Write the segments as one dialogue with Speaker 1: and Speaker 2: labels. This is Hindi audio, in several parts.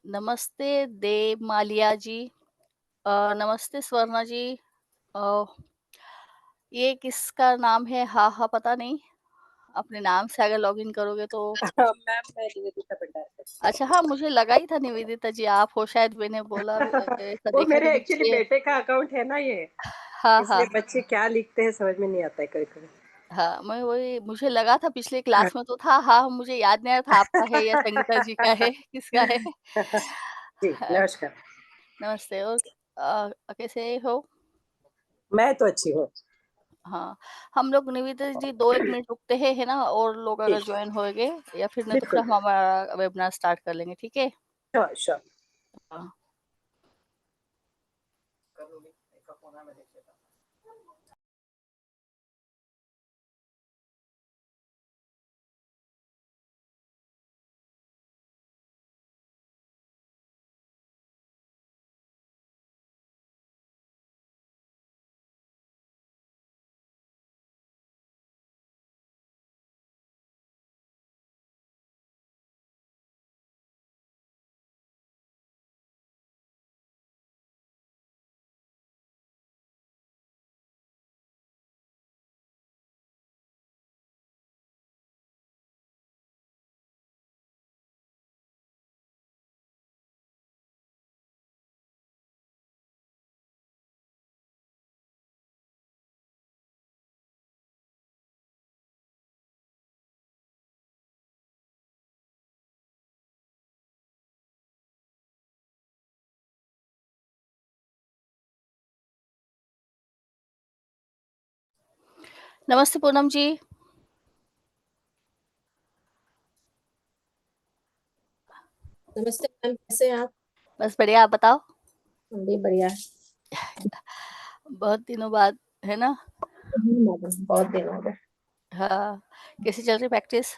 Speaker 1: नमस्ते देव मालिया जी। नमस्ते स्वर्णा जी। अ, ये किसका नाम है? हाँ, हाँ, पता नहीं। अपने नाम से अगर लॉगिन करोगे तो
Speaker 2: मैम मैं निवेदिता भंडारकर।
Speaker 1: अच्छा, हाँ, मुझे लगा ही था निवेदिता जी आप हो शायद मैंने बोला ऐसा
Speaker 2: वो
Speaker 1: देखा कि
Speaker 2: मेरे एक्चुअली
Speaker 1: नीचे
Speaker 2: बेटे का अकाउंट है ना ये,
Speaker 1: हाँ,
Speaker 2: इसलिए
Speaker 1: हाँ।
Speaker 2: बच्चे क्या लिखते हैं समझ में नहीं आता है कभी-कभी।
Speaker 1: हाँ, मैं वही मुझे लगा था पिछले क्लास में तो था, हाँ, मुझे याद नहीं आ रहा था आपका है या संगीता जी का है, किसका है?
Speaker 2: जी,
Speaker 1: हाँ,
Speaker 2: नमस्कार।
Speaker 1: नमस्ते और कैसे हो?
Speaker 2: मैं तो अच्छी हूँ।
Speaker 1: हाँ, हम लोग निवेदिता जी 2-1 मिनट रुकते हैं, है ना? और लोग अगर
Speaker 2: ठीक,
Speaker 1: जॉइन होएँगे या फिर नहीं तो फिर
Speaker 2: बिल्कुल।
Speaker 1: हम हमारा वेबिनार स्टार्ट कर लेंगे, ठीक है?
Speaker 2: Sure, sure.
Speaker 1: हाँ। नमस्ते पूनम जी।
Speaker 3: नमस्ते मैम, कैसे हैं आप?
Speaker 1: बस बढ़िया, आप बताओ?
Speaker 3: हम भी बढ़िया।
Speaker 1: बहुत दिनों बाद, है ना?
Speaker 3: मैडम बहुत दिन हो गए।
Speaker 1: हाँ, कैसी चल रही प्रैक्टिस?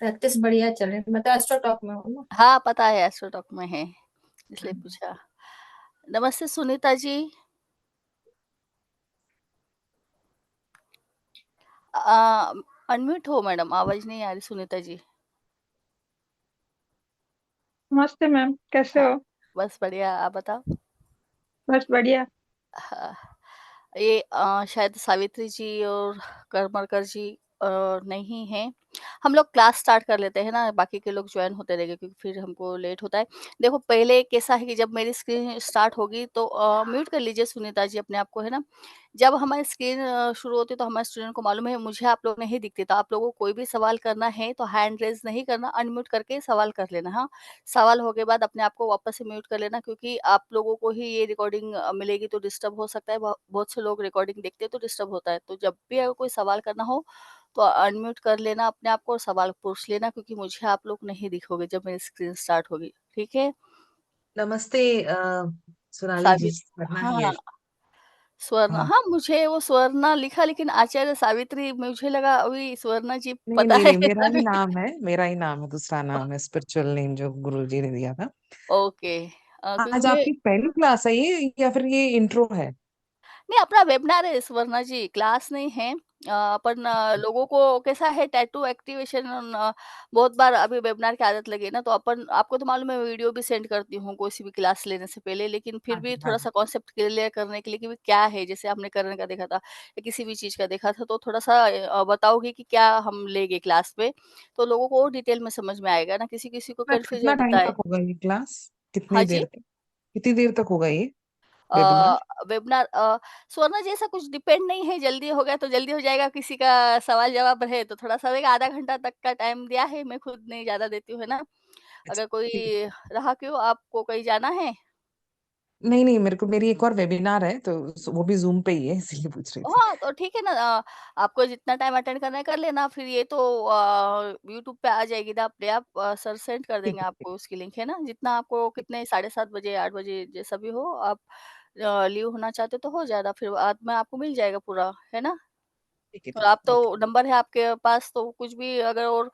Speaker 3: प्रैक्टिस बढ़िया चल रही है। मैं तो एस्ट्रो टॉक में हूँ ना।
Speaker 1: हाँ, पता है एस्ट्रो टॉक में है, इसलिए पूछा। नमस्ते सुनीता जी। अनम्यूट हो मैडम, आवाज़ नहीं आ रही सुनीता जी।
Speaker 4: नमस्ते मैम, कैसे
Speaker 1: हाँ,
Speaker 4: हो?
Speaker 1: बस बढ़िया, आप बताओ?
Speaker 4: बस बढ़िया।
Speaker 1: हाँ, ये शायद सावित्री जी और करमरकर जी नहीं हैं। हम लोग क्लास स्टार्ट कर लेते हैं ना, बाकी के लोग जॉइन होते रहेंगे क्योंकि फिर हमको लेट होता है। देखो पहले कैसा है कि जब मेरी स्क्रीन स्टार्ट होगी तो म्यूट कर लीजिए सुनीता जी अपने आप को, है ना? जब हमारी स्क्रीन शुरू होती है तो हमारे स्टूडेंट को मालूम है मुझे आप लोग नहीं दिखते, तो आप लोगों को कोई भी सवाल करना है तो हैंड रेज़ नहीं करना, अनम्यूट करके सवाल कर लेना, हाँ? सवाल हो के बाद अपने आप को वापस से म्यूट कर लेना क्योंकि आप लोगों को ही ये रिकॉर्डिंग मिलेगी तो डिस्टर्ब हो सकता है। बहुत से लोग रिकॉर्डिंग देखते हैं तो डिस्टर्ब होता है। तो जब भी अगर कोई सवाल करना हो तो अनम्यूट कर लेना अपने आप को और सवाल पूछ लेना क्योंकि मुझे आप लोग नहीं दिखोगे जब मेरी स्क्रीन स्टार्ट होगी। ठीक है?
Speaker 5: नमस्ते सोनाली जी,
Speaker 1: साबित
Speaker 5: स्वर्णा
Speaker 1: हाँ,
Speaker 5: हियर।
Speaker 1: स्वर्ण
Speaker 5: हाँ,
Speaker 1: हाँ, मुझे वो स्वर्णा लिखा लेकिन आचार्य सावित्री मुझे लगा अभी स्वर्णा जी
Speaker 5: नहीं
Speaker 1: पता
Speaker 5: नहीं
Speaker 1: है
Speaker 5: नहीं, मेरा ही
Speaker 1: तभी
Speaker 5: नाम है, मेरा ही नाम है, दूसरा नाम है, स्पिरिचुअल नेम जो गुरुजी ने दिया था।
Speaker 1: ओके क्योंकि
Speaker 5: आज
Speaker 1: मैं
Speaker 5: आपकी पहली क्लास है ये या फिर ये इंट्रो है?
Speaker 1: नहीं, अपना वेबिनार है स्वर्णा जी, क्लास नहीं है। अपन लोगों को कैसा है टैटू एक्टिवेशन बहुत बार अभी वेबिनार की आदत लगी है ना, तो अपन आपको तो मालूम है वीडियो भी सेंड करती हूँ कोई-सी भी क्लास लेने से पहले, लेकिन फिर
Speaker 5: हाँ
Speaker 1: भी
Speaker 5: जी, हाँ जी।
Speaker 1: थोड़ा-सा कॉन्सेप्ट क्लियर करने के लिए कि क्या है, जैसे आपने करण का देखा था या किसी भी चीज़ का देखा था, तो थोड़ा-सा बताओगे कि क्या हम लेंगे क्लास में, तो लोगों को और डिटेल में समझ में आएगा ना, किसी-किसी को
Speaker 5: कितना
Speaker 1: कन्फ्यूजन
Speaker 5: टाइम
Speaker 1: रहता है।
Speaker 5: तक होगा ये क्लास?
Speaker 1: हाँ
Speaker 5: कितनी
Speaker 1: जी?
Speaker 5: देर तक? कितनी देर तक होगा ये
Speaker 1: अ,
Speaker 5: वेबिनार?
Speaker 1: वेबिनार स्वरना जी ऐसा कुछ डिपेंड नहीं है, जल्दी हो गया तो जल्दी हो जाएगा, किसी का सवाल-जवाब है तो थोड़ा-सा लगेगा, आधा घंटा तक का टाइम दिया है, मैं खुद नहीं ज़्यादा देती हूँ, है ना?
Speaker 5: अच्छा,
Speaker 1: अगर कोई
Speaker 5: ठीक है।
Speaker 1: रहा क्यों आपको कहीं जाना है?
Speaker 5: नहीं नहीं, मेरी एक और वेबिनार है तो वो भी जूम पे ही है, इसीलिए पूछ रही थी।
Speaker 1: हाँ, तो ठीक है ना आपको जितना टाइम अटेंड करना है कर लेना, फिर ये तो यूट्यूब पे आ जाएगी ना अपने आप सर सेंड कर
Speaker 5: ठीक
Speaker 1: देंगे
Speaker 5: है, ठीक
Speaker 1: आपको उसकी लिंक, है ना? जितना आपको
Speaker 5: ठीक
Speaker 1: कितने 7:30 बजे, 8 बजे जैसा भी हो आप लीव होना चाहते हो तो हो जाएगा, फिर बाद में आपको मिल जाएगा पूरा, है ना?
Speaker 5: ठीक है,
Speaker 1: और
Speaker 5: ठीक
Speaker 1: आप
Speaker 5: है,
Speaker 1: तो
Speaker 5: ओके।
Speaker 1: नंबर है आपके पास तो कुछ भी अगर और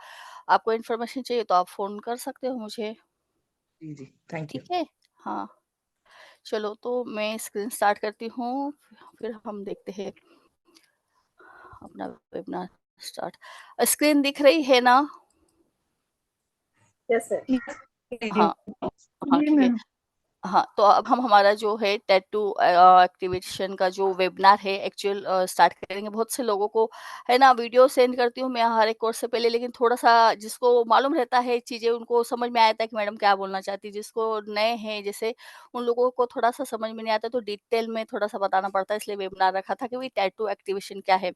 Speaker 1: आपको इन्फॉर्मेशन चाहिए तो आप फ़ोन कर सकते हो मुझे,
Speaker 5: जी जी, थैंक यू।
Speaker 1: ठीक है? हाँ, चलो तो मैं स्क्रीन स्टार्ट करती हूँ, फिर हम देखते हैं अपना वेबिनार स्टार्ट। स्क्रीन दिख रही है ना?
Speaker 2: Yes sir.
Speaker 1: हाँ, हाँ,
Speaker 4: जी
Speaker 1: ठीक है।
Speaker 4: मैम।
Speaker 1: हाँ, तो अब हम हमारा जो है टैटू एक्टिवेशन का जो वेबिनार है एक्चुअल स्टार्ट करेंगे। बहुत से लोगों को है ना वीडियो सेंड करती हूँ मैं हर एक कोर्स से पहले, लेकिन थोड़ा-सा जिसको मालूम रहता है चीज़ें उनको समझ में आ जाता है कि मैडम क्या बोलना चाहती है। जिसको नए हैं जैसे उन लोगों को थोड़ा-सा समझ में नहीं आता, तो डिटेल में थोड़ा-सा बताना पड़ता है, इसलिए वेबिनार रखा था कि भई टैटू एक्टिवेशन क्या है?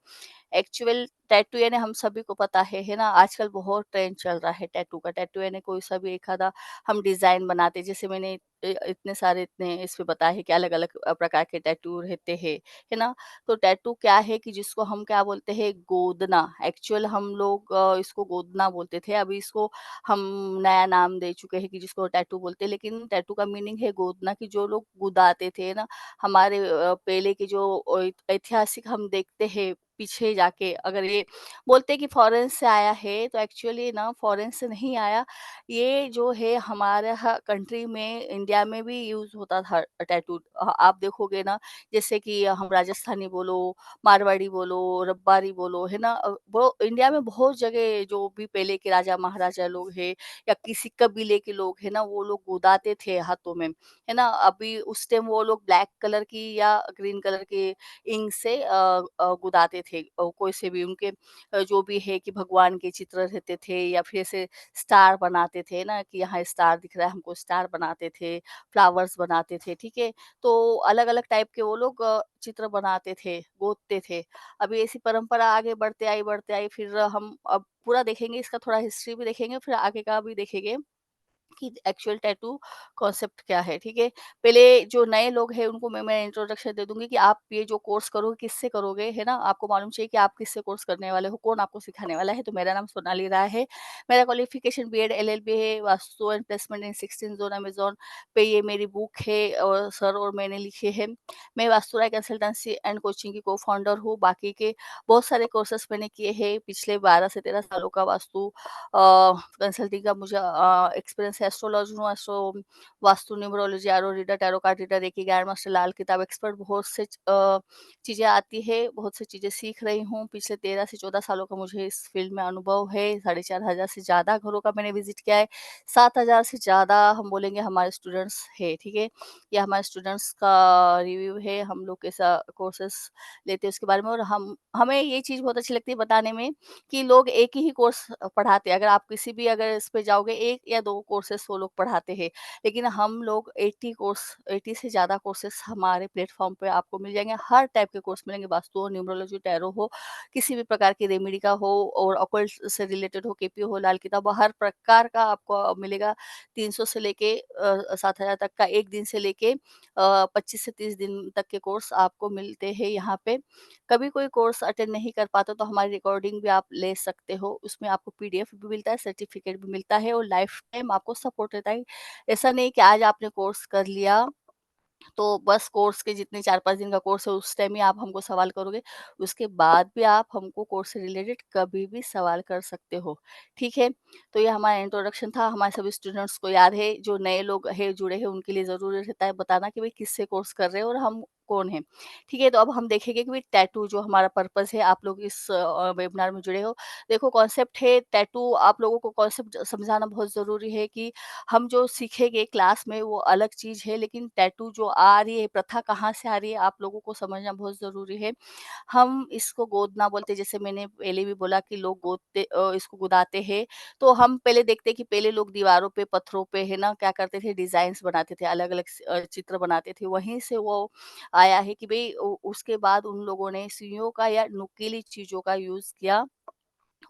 Speaker 1: एक्चुअल टैटू यानी हम सभी को पता है ना? आजकल बहुत ट्रेंड चल रहा है टैटू का। टैटू यानी कोई सा भी एक आधा हम डिज़ाइन बनाते हैं, जैसे मैंने इतने सारे इतने इसमें बताया है कि अलग-अलग प्रकार के टैटू रहते हैं, है ना? तो टैटू क्या है कि जिसको हम क्या बोलते हैं गोदना, एक्चुअल हम लोग इसको गोदना बोलते थे, अभी इसको हम नया नाम दे चुके हैं कि जिसको टैटू बोलते हैं, लेकिन टैटू का मीनिंग है गोदना, कि जो लोग गुदाते थे ना, हमारे पहले के जो ऐतिहासिक हम देखते हैं पीछे जाके, अगर ये बोलते हैं कि फॉरेन से आया है, तो एक्चुअली ना फॉरेन से नहीं आया, ये जो है हमारे कंट्री में इंडिया में भी यूज़ होता था टैटू। आप देखोगे ना, जैसे कि हम राजस्थानी बोलो, मारवाड़ी बोलो, रब्बारी बोलो, है ना? वो इंडिया में बहुत जगह जो भी पहले के राजा महाराजा लोग हैं या किसी कबीले के लोग हैं ना, वो लोग गुदाते थे हाथों में, है ना? अभी उस टाइम वो लोग ब्लैक कलर की या ग्रीन कलर के इंक से गुदाते थे, कोई से भी उनके जो भी है कि भगवान के चित्र रहते थे, या फिर ऐसे स्टार बनाते थे ना कि यहाँ स्टार दिख रहा है हमको, स्टार बनाते थे, फ्लावर्स बनाते थे, ठीक है? तो अलग-अलग टाइप के वो लोग चित्र बनाते थे, गोदते थे। अभी ऐसी परंपरा आगे बढ़ते आई, फिर हम अब पूरा देखेंगे, इसका थोड़ा हिस्ट्री भी देखेंगे, फिर आगे का भी देखेंगे कि एक्चुअल टैटू कॉन्सेप्ट क्या है, ठीक है? पहले जो नए लोग हैं उनको मैं इंट्रोडक्शन दे दूँगी कि आप ये जो कोर्स करोगे किससे करोगे, है ना? आपको मालूम चाहिए कि आप किससे कोर्स करने वाले हो, कौन आपको सिखाने वाला है। तो मेरा नाम सोनाली राय है। मेरा क्वालिफिकेशन बीएड एलएलबी है, vastu and placement in 16 zone Amazon पे ये मेरी बुक है और सर और मैंने लिखी है। मैं वास्तु राय कंसल्टेंसी एंड कोचिंग की को-फाउंडर हूँ। बाकी के बहुत सारे कोर्सेस मैंने किए हैं, पिछले 12 से 13 सालों का वास्तु कंसल्टिंग का मुझे एक्सपीरियंस है। एस्ट्रोलॉजी हूँ, astro vastu, numerology, aura reader, tarot card reader, reiki, grand master, Lal Kitab expert, बहुत से चीज़ें आती है, बहुत सी चीज़ें सीख रही हूँ। पिछले 13 से 14 सालों का मुझे इस फील्ड में अनुभव है। 4500 से ज़्यादा घरों का मैंने विज़िट किया है। 7000 से ज़्यादा हम बोलेंगे हमारे स्टूडेंट्स हैं, ठीक है? ये हमारे स्टूडेंट्स का रिव्यू है, हम लोग कैसा कोर्सेस लेते हैं उसके बारे में, और हमें ये चीज़ बहुत अच्छी लगती है बताने में कि लोग एक ही कोर्स पढ़ाते हैं। अगर आप किसी भी अगर इस पे जाओगे 1 या 2 कोर्सेस वो लोग पढ़ाते हैं। लेकिन हम लोग 80 से ज़्यादा कोर्सेस हमारे प्लेटफ़ॉर्म पे आपको मिल जाएँगे। हर टाइप के कोर्स मिलेंगे, वास्तु हो, न्यूमरोलॉजी, टैरो हो, किसी भी प्रकार की रेमेडी का हो और ऑकल्ट से रिलेटेड हो, केपीओ हो, लाल किताब हो, हर प्रकार का आपको मिलेगा। 300 से लेके 7000 तक का 1 दिन से लेके 25 से 30 दिन तक के कोर्स आपको मिलते हैं यहाँ पे। कभी कोई कोर्स अटेंड नहीं कर पाते तो हमारी रिकॉर्डिंग भी आप ले सकते हो। उसमें आपको पीडीएफ भी मिलता है, सर्टिफिकेट भी मिलता है और लाइफ टाइम आपको सपोर्ट रहता है। ऐसा नहीं कि आज आपने कोर्स कर लिया तो बस कोर्स के जितने 4-5 दिन का कोर्स है उस टाइम ही आप हमको सवाल करोगे, उसके बाद भी आप हमको कोर्स से रिलेटेड कभी भी सवाल कर सकते हो, ठीक है? तो ये हमारा इंट्रोडक्शन था, हमारे सभी स्टूडेंट्स को याद है, जो नए लोग हैं, जुड़े हैं, उनके लिए ज़रूरी रहता है बताना कि भई किससे कोर्स कर रहे हैं और हम कौन हैं, ठीक है? तो अब हम देखेंगे कि भई टैटू जो हमारा पर्पज़ है, आप लोग इस वेबिनार में जुड़े हो। देखो कॉन्सेप्ट है टैटू, आप लोगों को कॉन्सेप्ट समझाना बहुत ज़रूरी है कि हम जो सीखेंगे क्लास में वो अलग चीज़ है, लेकिन टैटू जो आ रही है, प्रथा कहाँ से आ रही है, आप लोगों को समझना बहुत ज़रूरी है। हम इसको गोदना बोलते हैं, जैसे मैंने पहले भी बोला कि लोग इसको गुदाते हैं। तो हम पहले देखते हैं कि पहले लोग दीवारों पे, पत्थरों पे है ना, क्या करते थे डिज़ाइन्स बनाते थे, अलग-अलग चित्र बनाते थे। वहीं से वो आया है कि भई उसके बाद उन लोगों ने सुइयों का या नुकीली चीज़ों का यूज़ किया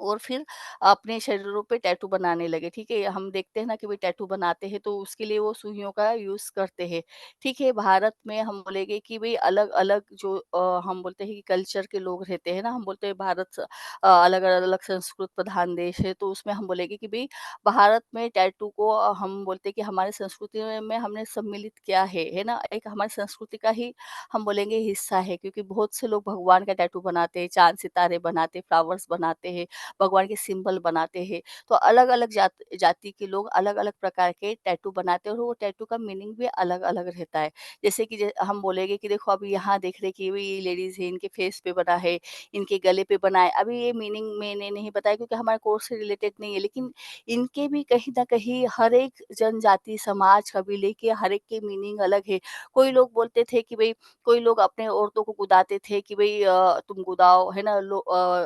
Speaker 1: और फिर अपने शरीरों पे टैटू बनाने लगे, ठीक है? हम देखते हैं ना कि भाई टैटू बनाते हैं तो उसके लिए वो सुइयों का यूज़ करते हैं, ठीक है? भारत में हम बोलेंगे कि भई अलग-अलग जो हम बोलते हैं कि कल्चर के लोग रहते हैं ना, हम बोलते हैं भारत अलग-अलग संस्कृत प्रधान देश है, तो उसमें हम बोलेंगे कि भई भारत में टैटू को हम बोलते हैं कि हमारी संस्कृति में हमने सम्मिलित किया है ना? एक हमारी संस्कृति का ही हम बोलेंगे हिस्सा है, क्योंकि बहुत से लोग भगवान का टैटू बनाते हैं, चाँद सितारे बनाते हैं, फ्लावर्स बनाते हैं। भगवान के सिंबल बनाते हैं। तो अलग-अलग जाति के लोग अलग-अलग प्रकार के टैटू बनाते हैं और वो टैटू का मीनिंग भी अलग-अलग रहता है। जैसे कि हम बोलेंगे कि देखो अभी यहाँ देख रहे कि ये लेडीज़ है, इनके फेस पे बना है, इनके गले पे बना है। अभी ये मीनिंग मैंने नहीं बताया क्योंकि हमारे कोर्स से रिलेटेड नहीं है, लेकिन इनके भी कहीं न कहीं हर एक जनजाति, समाज, कबीले के हर एक के मीनिंग अलग है। कोई लोग बोलते थे कि भई कोई लोग अपने औरतों को गुदाते थे कि भई तुम गुदाओ, है ना?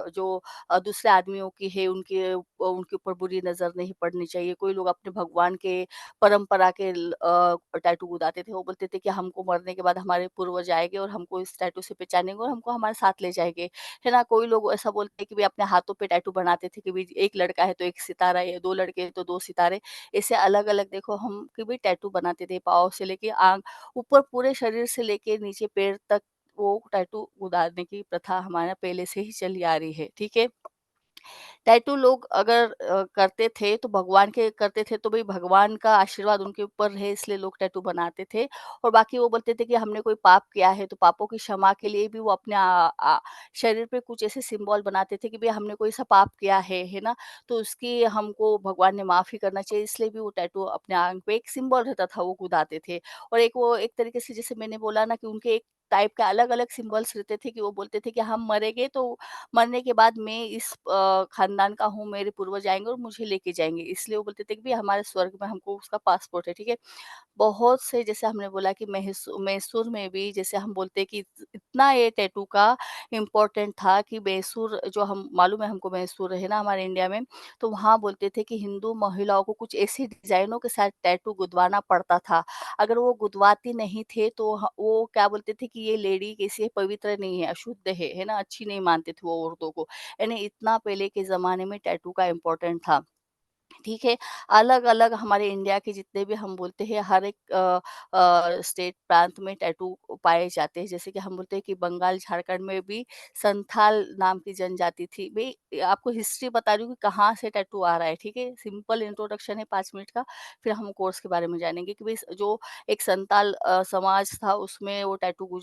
Speaker 1: जो दूसरे आदमियों की है उनके ऊपर बुरी नज़र नहीं पड़नी चाहिए। कोई लोग अपने भगवान के परंपरा के टैटू गुदाते थे। वो बोलते थे कि हमको मरने के बाद हमारे पूर्वज आएँगे और हमको इस टैटू से पहचानेंगे और हमको हमारे साथ ले जाएँगे, है ना? कोई लोग ऐसा बोलते हैं कि भई अपने हाथों पे टैटू बनाते थे कि भई एक लड़का है तो एक सितारा है, 2 लड़के हैं तो 2 सितारे। ऐसे अलग-अलग देखो हम कि भई टैटू बनाते थे पाँव से लेके आँख ऊपर पूरे शरीर से लेके नीचे पैर तक वो टैटू उतारने की प्रथा हमारे यहाँ पहले से ही चली आ रही है, ठीक है? टैटू लोग अगर करते थे तो भगवान के करते थे तो भई भगवान का आशीर्वाद उनके ऊपर है इसलिए लोग टैटू बनाते थे और बाकी वो बोलते थे कि हमने कोई पाप किया है तो पापों की क्षमा के लिए भी वो अपने शरीर पे कुछ ऐसे सिंबल बनाते थे कि भई हमने कोई ऐसा पाप किया है ना? तो उसकी हमको भगवान ने माफ़ी करना चाहिए इसलिए भी वो टैटू अपने आंग पे एक सिंबल रहता था वो गुदाते थे। और एक वो एक तरीके से जैसे मैंने बोला ना कि उनके एक टाइप के अलग-अलग सिंबल्स रहते थे कि वो बोलते थे कि हम मरेंगे तो मरने के बाद मैं इस खानदान का हूँ, मेरे पूर्वज आएँगे और मुझे लेके जाएँगे। इसलिए वो बोलते थे कि भई हमारे स्वर्ग में हमको उसका पासपोर्ट है, ठीक है? बहुत से जैसे हमने बोला कि मैसूर में भी जैसे हम बोलते हैं कि इतना ये टैटू का इम्पोर्टेंट था कि मैसूर जो हम मालूम है हमको मैसूर है ना हमारे इंडिया में, तो वहाँ बोलते थे कि हिंदू महिलाओं को कुछ ऐसी डिज़ाइनों के साथ टैटू गुदवाना पड़ता था। अगर वो गुदवाती नहीं थे तो वो क्या बोलते थे कि ये लेडी कैसी है पवित्र नहीं है, अशुद्ध है ना? अच्छी नहीं मानते थे वो औरतों को। यानी इतना पहले के ज़माने में टैटू का इम्पोर्टेंट था। ठीक है, अलग-अलग हमारे इंडिया के जितने भी हम बोलते हैं हर एक स्टेट प्रांत में टैटू पाए जाते हैं। जैसे कि हम बोलते हैं कि बंगाल, झारखंड में भी संथाल नाम की जनजाति थी। भई आपको हिस्ट्री बता रही हूँ कि कहाँ से टैटू आ रहा है, ठीक है? सिंपल इंट्रोडक्शन है 5 मिनट का, फिर हम कोर्स के बारे में जानेंगे कि भई जो एक संथाल समाज था उसमें वो टैटू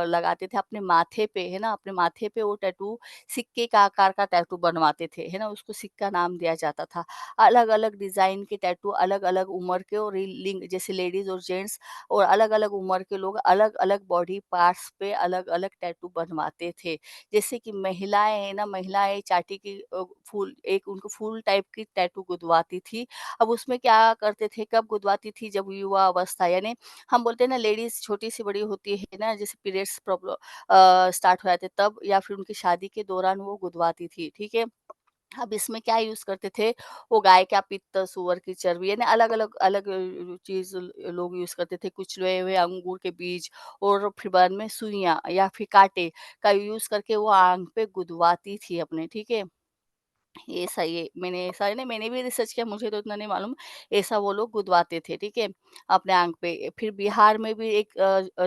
Speaker 1: लगाते थे अपने माथे पे, है ना? अपने माथे पे वो टैटू सिक्के का आकार का टैटू बनवाते थे, है ना? उसको सिक्का नाम दिया जाता था। अलग-अलग डिज़ाइन के टैटू अलग-अलग उम्र के और लिंग जैसे लेडीज़ और जेंट्स और अलग-अलग उम्र के लोग अलग-अलग बॉडी पार्ट्स पे अलग-अलग टैटू बनवाते थे। जैसे कि महिलाएँ हैं ना, महिलाएँ चाटी की फूल एक उनको फूल टाइप की टैटू गुदवाती थी। अब उसमें क्या करते थे, कब गुदवाती थी जब युवा अवस्था यानी हम बोलते हैं ना लेडीज़ छोटी से बड़ी होती है ना, जैसे पीरियड्स प्रॉब्लम स्टार्ट हो जाते तब या फिर उनकी शादी के दौरान वो गुदवाती थी, ठीक है? अब इसमें क्या यूज़ करते थे, वो गाय का पित्त, सुअर की चर्बी यानी अलग-अलग अलग चीज़ लोग यूज़ करते थे, कुचले हुए अंगूर के बीज और फिर बाद में सुइयाँ या फिर काँटे का यूज़ करके वो आँख पे गुदवाती थी अपने, ठीक है? ये सही है, मैंने ऐसा है ना मैंने भी रिसर्च किया, मुझे तो इतना नहीं मालूम, ऐसा वो लोग गुदवाते थे, ठीक है? अपने आँख पे। फिर बिहार में भी एक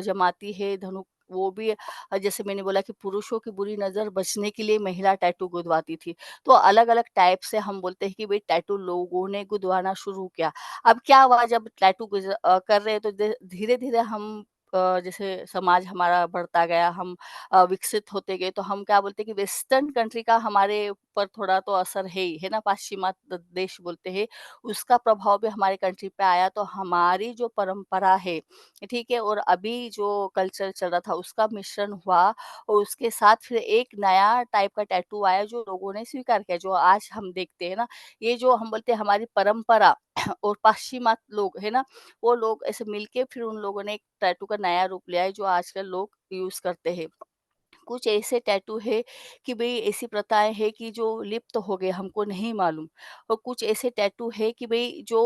Speaker 1: जमाती है धनुक वो भी जैसे मैंने बोला कि पुरुषों की बुरी नज़र बचने के लिए महिला टैटू गुदवाती थी। तो अलग-अलग टाइप से हम बोलते हैं कि भई टैटू लोगों ने गुदवाना शुरू किया। अब क्या हुआ जब टैटू कर रहे हैं तो धीरे-धीरे हम जैसे समाज हमारा बढ़ता गया, हम विकसित होते गए तो हम क्या बोलते हैं कि वेस्टर्न कंट्री का हमारे ऊपर थोड़ा तो असर है ना? पाश्चिमात्य देश बोलते हैं, उसका प्रभाव भी हमारे कंट्री पे आया तो हमारी जो परंपरा है, ठीक है? और अभी जो कल्चर चल रहा था उसका मिश्रण हुआ और उसके साथ फिर एक नया टाइप का टैटू आया जो लोगों ने स्वीकार किया, जो आज हम देखते हैं ना, ये जो हम बोलते हैं हमारी परंपरा और पाश्चिमात्य लोग, है ना? वो लोग ऐसे मिलके फिर उन लोगों ने एक टैटू का नया रूप लिया है जो आजकल लोग यूज़ करते हैं। कुछ ऐसे टैटू है कि भई ऐसी प्रथाएँ हैं कि जो लिप्त हो गए हमको नहीं मालूम और कुछ ऐसे टैटू है कि भई जो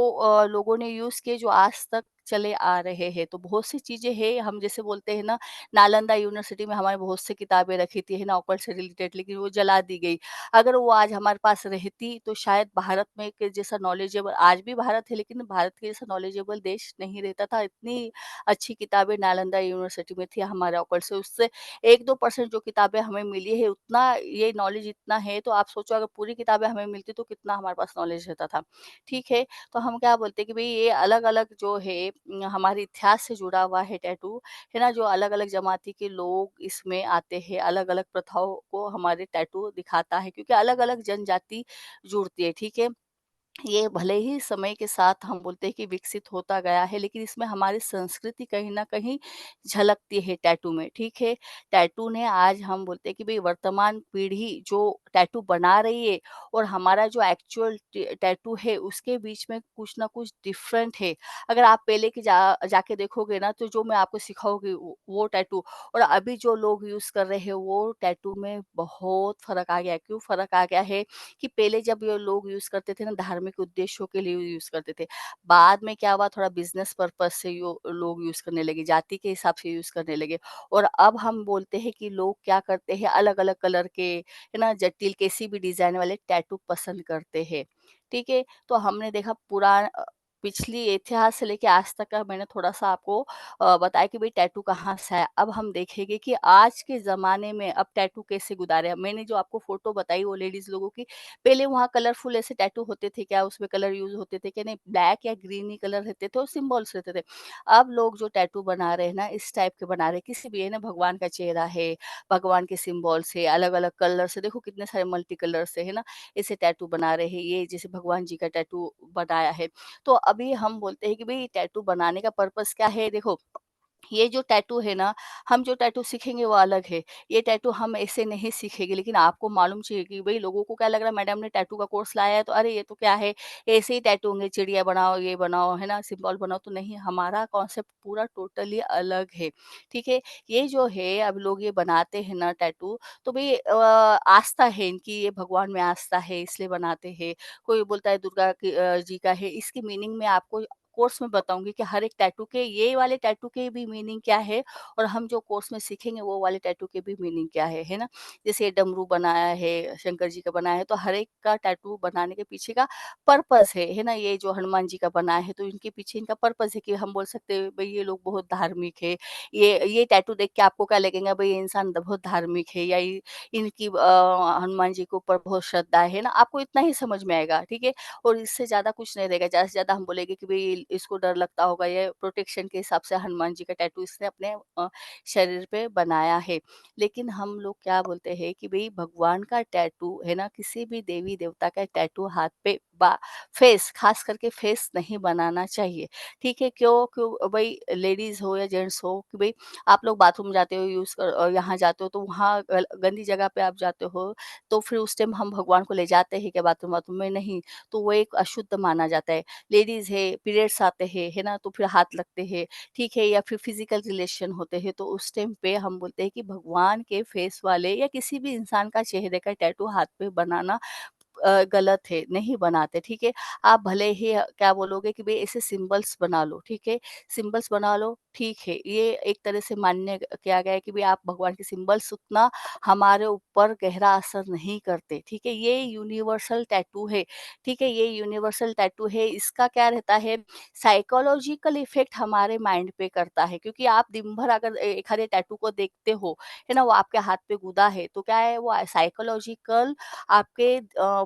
Speaker 1: लोगों ने यूज़ किए जो आज तक चले आ रहे हैं। तो बहुत सी चीज़ें हैं हम जैसे बोलते हैं ना नालंदा यूनिवर्सिटी में हमारे बहुत सी किताबें रखी थी है ना ऑकल्ट से रिलेटेड लेकिन वो जला दी गई। अगर वो आज हमारे पास रहती तो शायद भारत में के जैसा नॉलेजेबल आज भी भारत है लेकिन भारत के जैसा नॉलेजेबल देश नहीं रहता था। इतनी अच्छी किताबें नालंदा यूनिवर्सिटी में थी हमारे ऑकल्ट से उससे 1-2% जो किताबें हमें मिली है उतना ये नॉलेज इतना है तो आप सोचो अगर पूरी किताबें हमें मिलती तो कितना हमारे पास नॉलेज रहता था। ठीक है? तो हम क्या बोलते हैं कि भई ये अलग-अलग जो है हमारे इतिहास से जुड़ा हुआ है टैटू, है ना? जो अलग-अलग जमाती के लोग इसमें आते हैं, अलग-अलग प्रथाओं को हमारे टैटू दिखाता है क्योंकि अलग-अलग जनजाति जुड़ती है, ठीक है? ये भले ही समय के साथ हम बोलते हैं कि विकसित होता गया है, लेकिन इसमें हमारी संस्कृति कहीं न कहीं झलकती है टैटू में, ठीक है? टैटू ने आज हम बोलते हैं कि भई वर्तमान पीढ़ी जो टैटू बना रही है और हमारा जो एक्चुअल टैटू है, उसके बीच में कुछ न कुछ डिफरेंट है। अगर आप पहले की जाके देखोगे ना, तो जो मैं आपको सिखाऊँगी वो टैटू और अभी जो लोग यूज़ कर रहे हैं, वो टैटू में बहुत फ़र्क आ गया है। क्यों फ़र्क आ गया है? कि पहले जब ये लोग यूज़ करते थे ना धार्मिक उद्देश्यों के लिए यूज़ करते थे। बाद में क्या हुआ थोड़ा बिज़नेस पर्पज़ से यो लोग यूज़ करने लगे, जाति के हिसाब से यूज़ करने लगे और अब हम बोलते हैं कि लोग क्या करते हैं अलग-अलग कलर के, है ना, जटिल किसी भी डिज़ाइन वाले टैटू पसंद करते हैं। ठीक है? तो हमने देखा पिछली इतिहास से लेके आज तक का मैंने थोड़ा-सा आपको बताया कि भई टैटू कहाँ से आया। अब हम देखेंगे कि आज के ज़माने में अब टैटू कैसे गुजारे। मैंने जो आपको फ़ोटो बताई वो लेडीज़ लोगों की, पहले वहाँ कलरफुल ऐसे टैटू होते थे क्या? उसमें कलर यूज़ होते थे क्या? नहीं, ब्लैक या ग्रीन ही कलर रहते थे और सिम्बल्स रहते थे। अब लोग जो टैटू बना रहे हैं ना, इस टाइप के बना रहे हैं। किसी भी है ना भगवान का चेहरा है, भगवान के सिम्बल्स है, अलग-अलग कलर से देखो कितने सारे मल्टी कलर से, है ना? ऐसे टैटू बना रहे हैं। ये जैसे भगवान जी का टैटू बनाया है। तो अभी हम बोलते हैं कि भई टैटू बनाने का पर्पज़ क्या है? देखो, ये जो टैटू है ना, हम जो टैटू सीखेंगे वो अलग है। ये टैटू हम ऐसे नहीं सीखेंगे, लेकिन आपको मालूम चाहिए कि भई लोगों को क्या लग रहा है मैडम ने टैटू का कोर्स लाया है तो अरे ये तो क्या है, ऐसे ही टैटू होंगे, चिड़िया बनाओ, ये बनाओ, है ना, सिम्बल बनाओ, तो नहीं, हमारा कॉन्सेप्ट पूरा टोटली अलग है, ठीक है? ये जो है अब लोग ये बनाते हैं ना टैटू, तो भई आस्था है इनकी, ये भगवान में आस्था है इसलिए बनाते हैं। कोई बोलता है दुर्गा जी का है, इसकी मीनिंग मैं आपको कोर्स में बताऊँगी कि हर एक टैटू के ये वाले टैटू के भी मीनिंग क्या है और हम जो कोर्स में सीखेंगे वो वाले टैटू के भी मीनिंग क्या है ना? जैसे ये डमरू बनाया है, शंकर जी का बनाया है, तो हर एक का टैटू बनाने के पीछे का पर्पस है ना? ये जो हनुमान जी का बनाया है, तो इनके पीछे इनका पर्पस है कि हम बोल सकते हैं भई ये लोग बहुत धार्मिक है। ये टैटू देख के आपको क्या लगेगा भई ये इंसान बहुत धार्मिक है या इनकी हनुमान जी के ऊपर बहुत श्रद्धा है ना? आपको इतना ही समझ में आएगा, ठीक है? और इससे ज़्यादा कुछ नहीं रहेगा, ज़्यादा से ज़्यादा हम बोलेंगे कि भई इसको डर लगता होगा, ये प्रोटेक्शन के हिसाब से हनुमान जी का टैटू इसने अपने शरीर पे बनाया है। लेकिन हम लोग क्या बोलते हैं कि भई भगवान का टैटू है ना, किसी भी देवी-देवता का टैटू हाथ पे फेस खास करके फेस नहीं बनाना चाहिए, ठीक है? क्यों? क्यों भई लेडीज़ हो या जेंट्स हो कि भई आप लोग बाथरूम जाते हो यहाँ जाते हो तो वहाँ गंदी जगह पे आप जाते हो, तो फिर उस टाइम हम भगवान को ले जाते हैं क्या बाथरूम-वाथरूम में? नहीं। तो वो एक अशुद्ध माना जाता है। लेडीज़ है, पीरियड्स आते हैं, है ना? तो फिर हाथ लगते हैं, ठीक है? या फिर फिज़िकल रिलेशन होते हैं, तो उस टाइम पे हम बोलते हैं कि भगवान के फेस वाले या किसी भी इंसान का चेहरे का टैटू हाथ पे बनाना गलत है, नहीं बनाते, ठीक है? आप भले ही क्या बोलोगे कि भई ऐसे सिंबल्स बना लो, ठीक है? सिंबल्स बना लो, ठीक है। ये एक तरह से मान्य किया गया है कि भई आप भगवान के सिंबल्स उतना हमारे ऊपर गहरा असर नहीं करते, ठीक है? ये यूनिवर्सल टैटू है, ठीक है? ये यूनिवर्सल टैटू है, इसका क्या रहता है साइकोलॉजिकल इफ़ेक्ट हमारे माइंड पे करता है क्योंकि आप दिन भर अगर एक आधे टैटू को देखते हो, है ना? वो आपके हाथ पे गुदा है, तो क्या है वो साइकोलॉजिकल आपके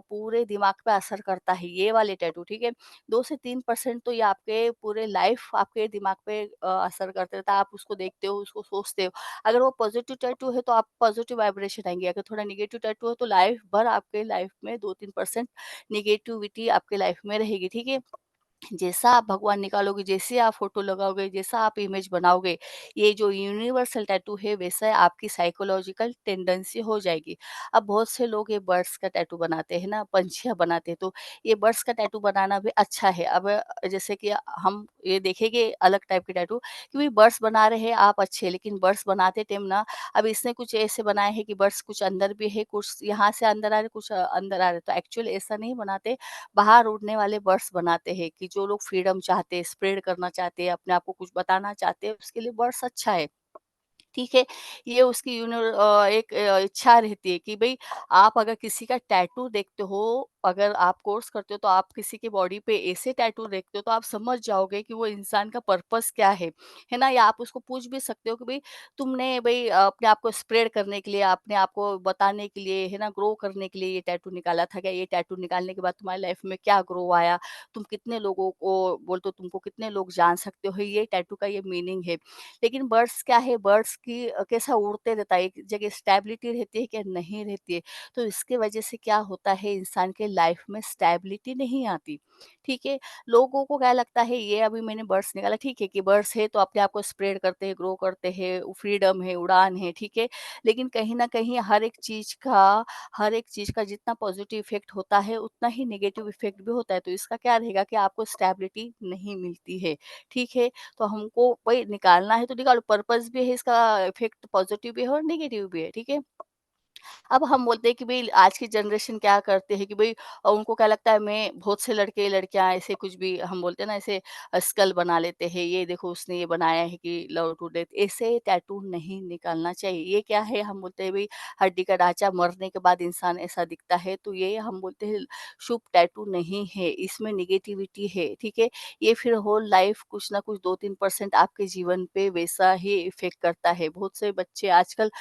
Speaker 1: पूरे दिमाग पे असर करता है ये वाले टैटू, ठीक है? 2 से 3% तो ये आपके पूरे लाइफ आपके दिमाग पे असर करते रहता है। आप उसको देखते हो, उसको सोचते हो। अगर वो पॉजिटिव टैटू है तो आप पॉजिटिव वाइब्रेशन आएँगे, अगर थोड़ा नेगेटिव टैटू है तो लाइफ भर आपके लाइफ में 2-3% नेगेटिविटी आपके लाइफ में रहेगी, ठीक है? जैसा आप भगवान निकालोगे, जैसे आप फ़ोटो लगाओगे, जैसा आप इमेज बनाओगे, ये जो यूनिवर्सल टैटू है वैसा आपकी साइकोलॉजिकल टेंडेंसी हो जाएगी। अब बहुत से लोग ये बर्ड्स का टैटू बनाते हैं ना, पंछियाँ बनाते हैं, तो ये बर्ड्स का टैटू बनाना भी अच्छा है। अब जैसे कि हम ये देखेंगे अलग टाइप के टैटू कि भई बर्ड्स बना रहे हैं आप अच्छे, लेकिन बर्ड्स बनाते टाइम ना अब इसने कुछ ऐसे बनाए हैं कि बर्ड्स कुछ अंदर भी है, कुछ यहाँ से अंदर आ रहे, कुछ अंदर आ रहे। तो एक्चुअली ऐसा नहीं बनाते, बाहर उड़ने वाले बर्ड्स बनाते हैं कि जो लोग फ्रीडम चाहते हैं, स्प्रेड करना चाहते हैं, अपने आप को कुछ बताना चाहते हैं, उसके लिए बर्ड्स अच्छा है। ठीक है? ये उसकी एक इच्छा रहती है कि भई आप अगर किसी का टैटू देखते हो अगर आप कोर्स करते हो तो आप किसी की बॉडी पे ऐसे टैटू देखते हो तो आप समझ जाओगे कि वो इंसान का पर्पस क्या है ना? या आप उसको पूछ भी सकते हो कि भाई तुमने भई अपने आप को स्प्रेड करने के लिए, अपने आप को बताने के लिए, है ना, ग्रो करने के लिए ये टैटू निकाला था क्या? ये टैटू निकालने के बाद तुम्हारी लाइफ में क्या ग्रो आया? तुम कितने लोगों को बोलते हो, तुमको कितने लोग जान सकते हो? ये टैटू का ये मीनिंग है। लेकिन बर्ड्स क्या है, बर्ड्स की कैसा उड़ते रहता है, एक जगह स्टेबिलिटी रहती है क्या? नहीं रहती है। तो इसके वजह से क्या होता है, इंसान के लाइफ में स्टेबिलिटी नहीं आती, ठीक है? लोगों को क्या लगता है, ये अभी मैंने बर्ड्स निकाला, ठीक है कि बर्ड्स है तो अपने आप को स्प्रेड करते हैं, ग्रो करते हैं, फ्रीडम है, उड़ान है, ठीक है। लेकिन कहीं ना कहीं हर एक चीज का जितना पॉजिटिव इफेक्ट होता है उतना ही नेगेटिव इफेक्ट भी होता है। तो इसका क्या रहेगा कि आपको स्टेबिलिटी नहीं मिलती है, ठीक है। तो हमको वही निकालना है तो निकालो, पर्पस भी है, इसका इफेक्ट पॉजिटिव भी है और नेगेटिव भी है, ठीक है। अब हम बोलते हैं कि भई आज की जनरेशन क्या करते हैं कि भई उनको क्या लगता है, मैं बहुत से लड़के लड़कियाँ ऐसे कुछ भी हम बोलते हैं ना, ऐसे स्कल बना लेते हैं, ये देखो उसने ये बनाया है कि लव टू डेथ, ऐसे टैटू नहीं निकालना चाहिए। ये क्या है, हम बोलते हैं भई हड्डी का ढांचा, मरने के बाद इंसान ऐसा दिखता है, तो ये हम बोलते हैं शुभ टैटू नहीं है, इसमें नेगेटिविटी है, ठीक है। ये फिर होल लाइफ कुछ ना कुछ 2-3% आपके जीवन पे वैसा ही इफ़ेक्ट करता है। बहुत से बच्चे आजकल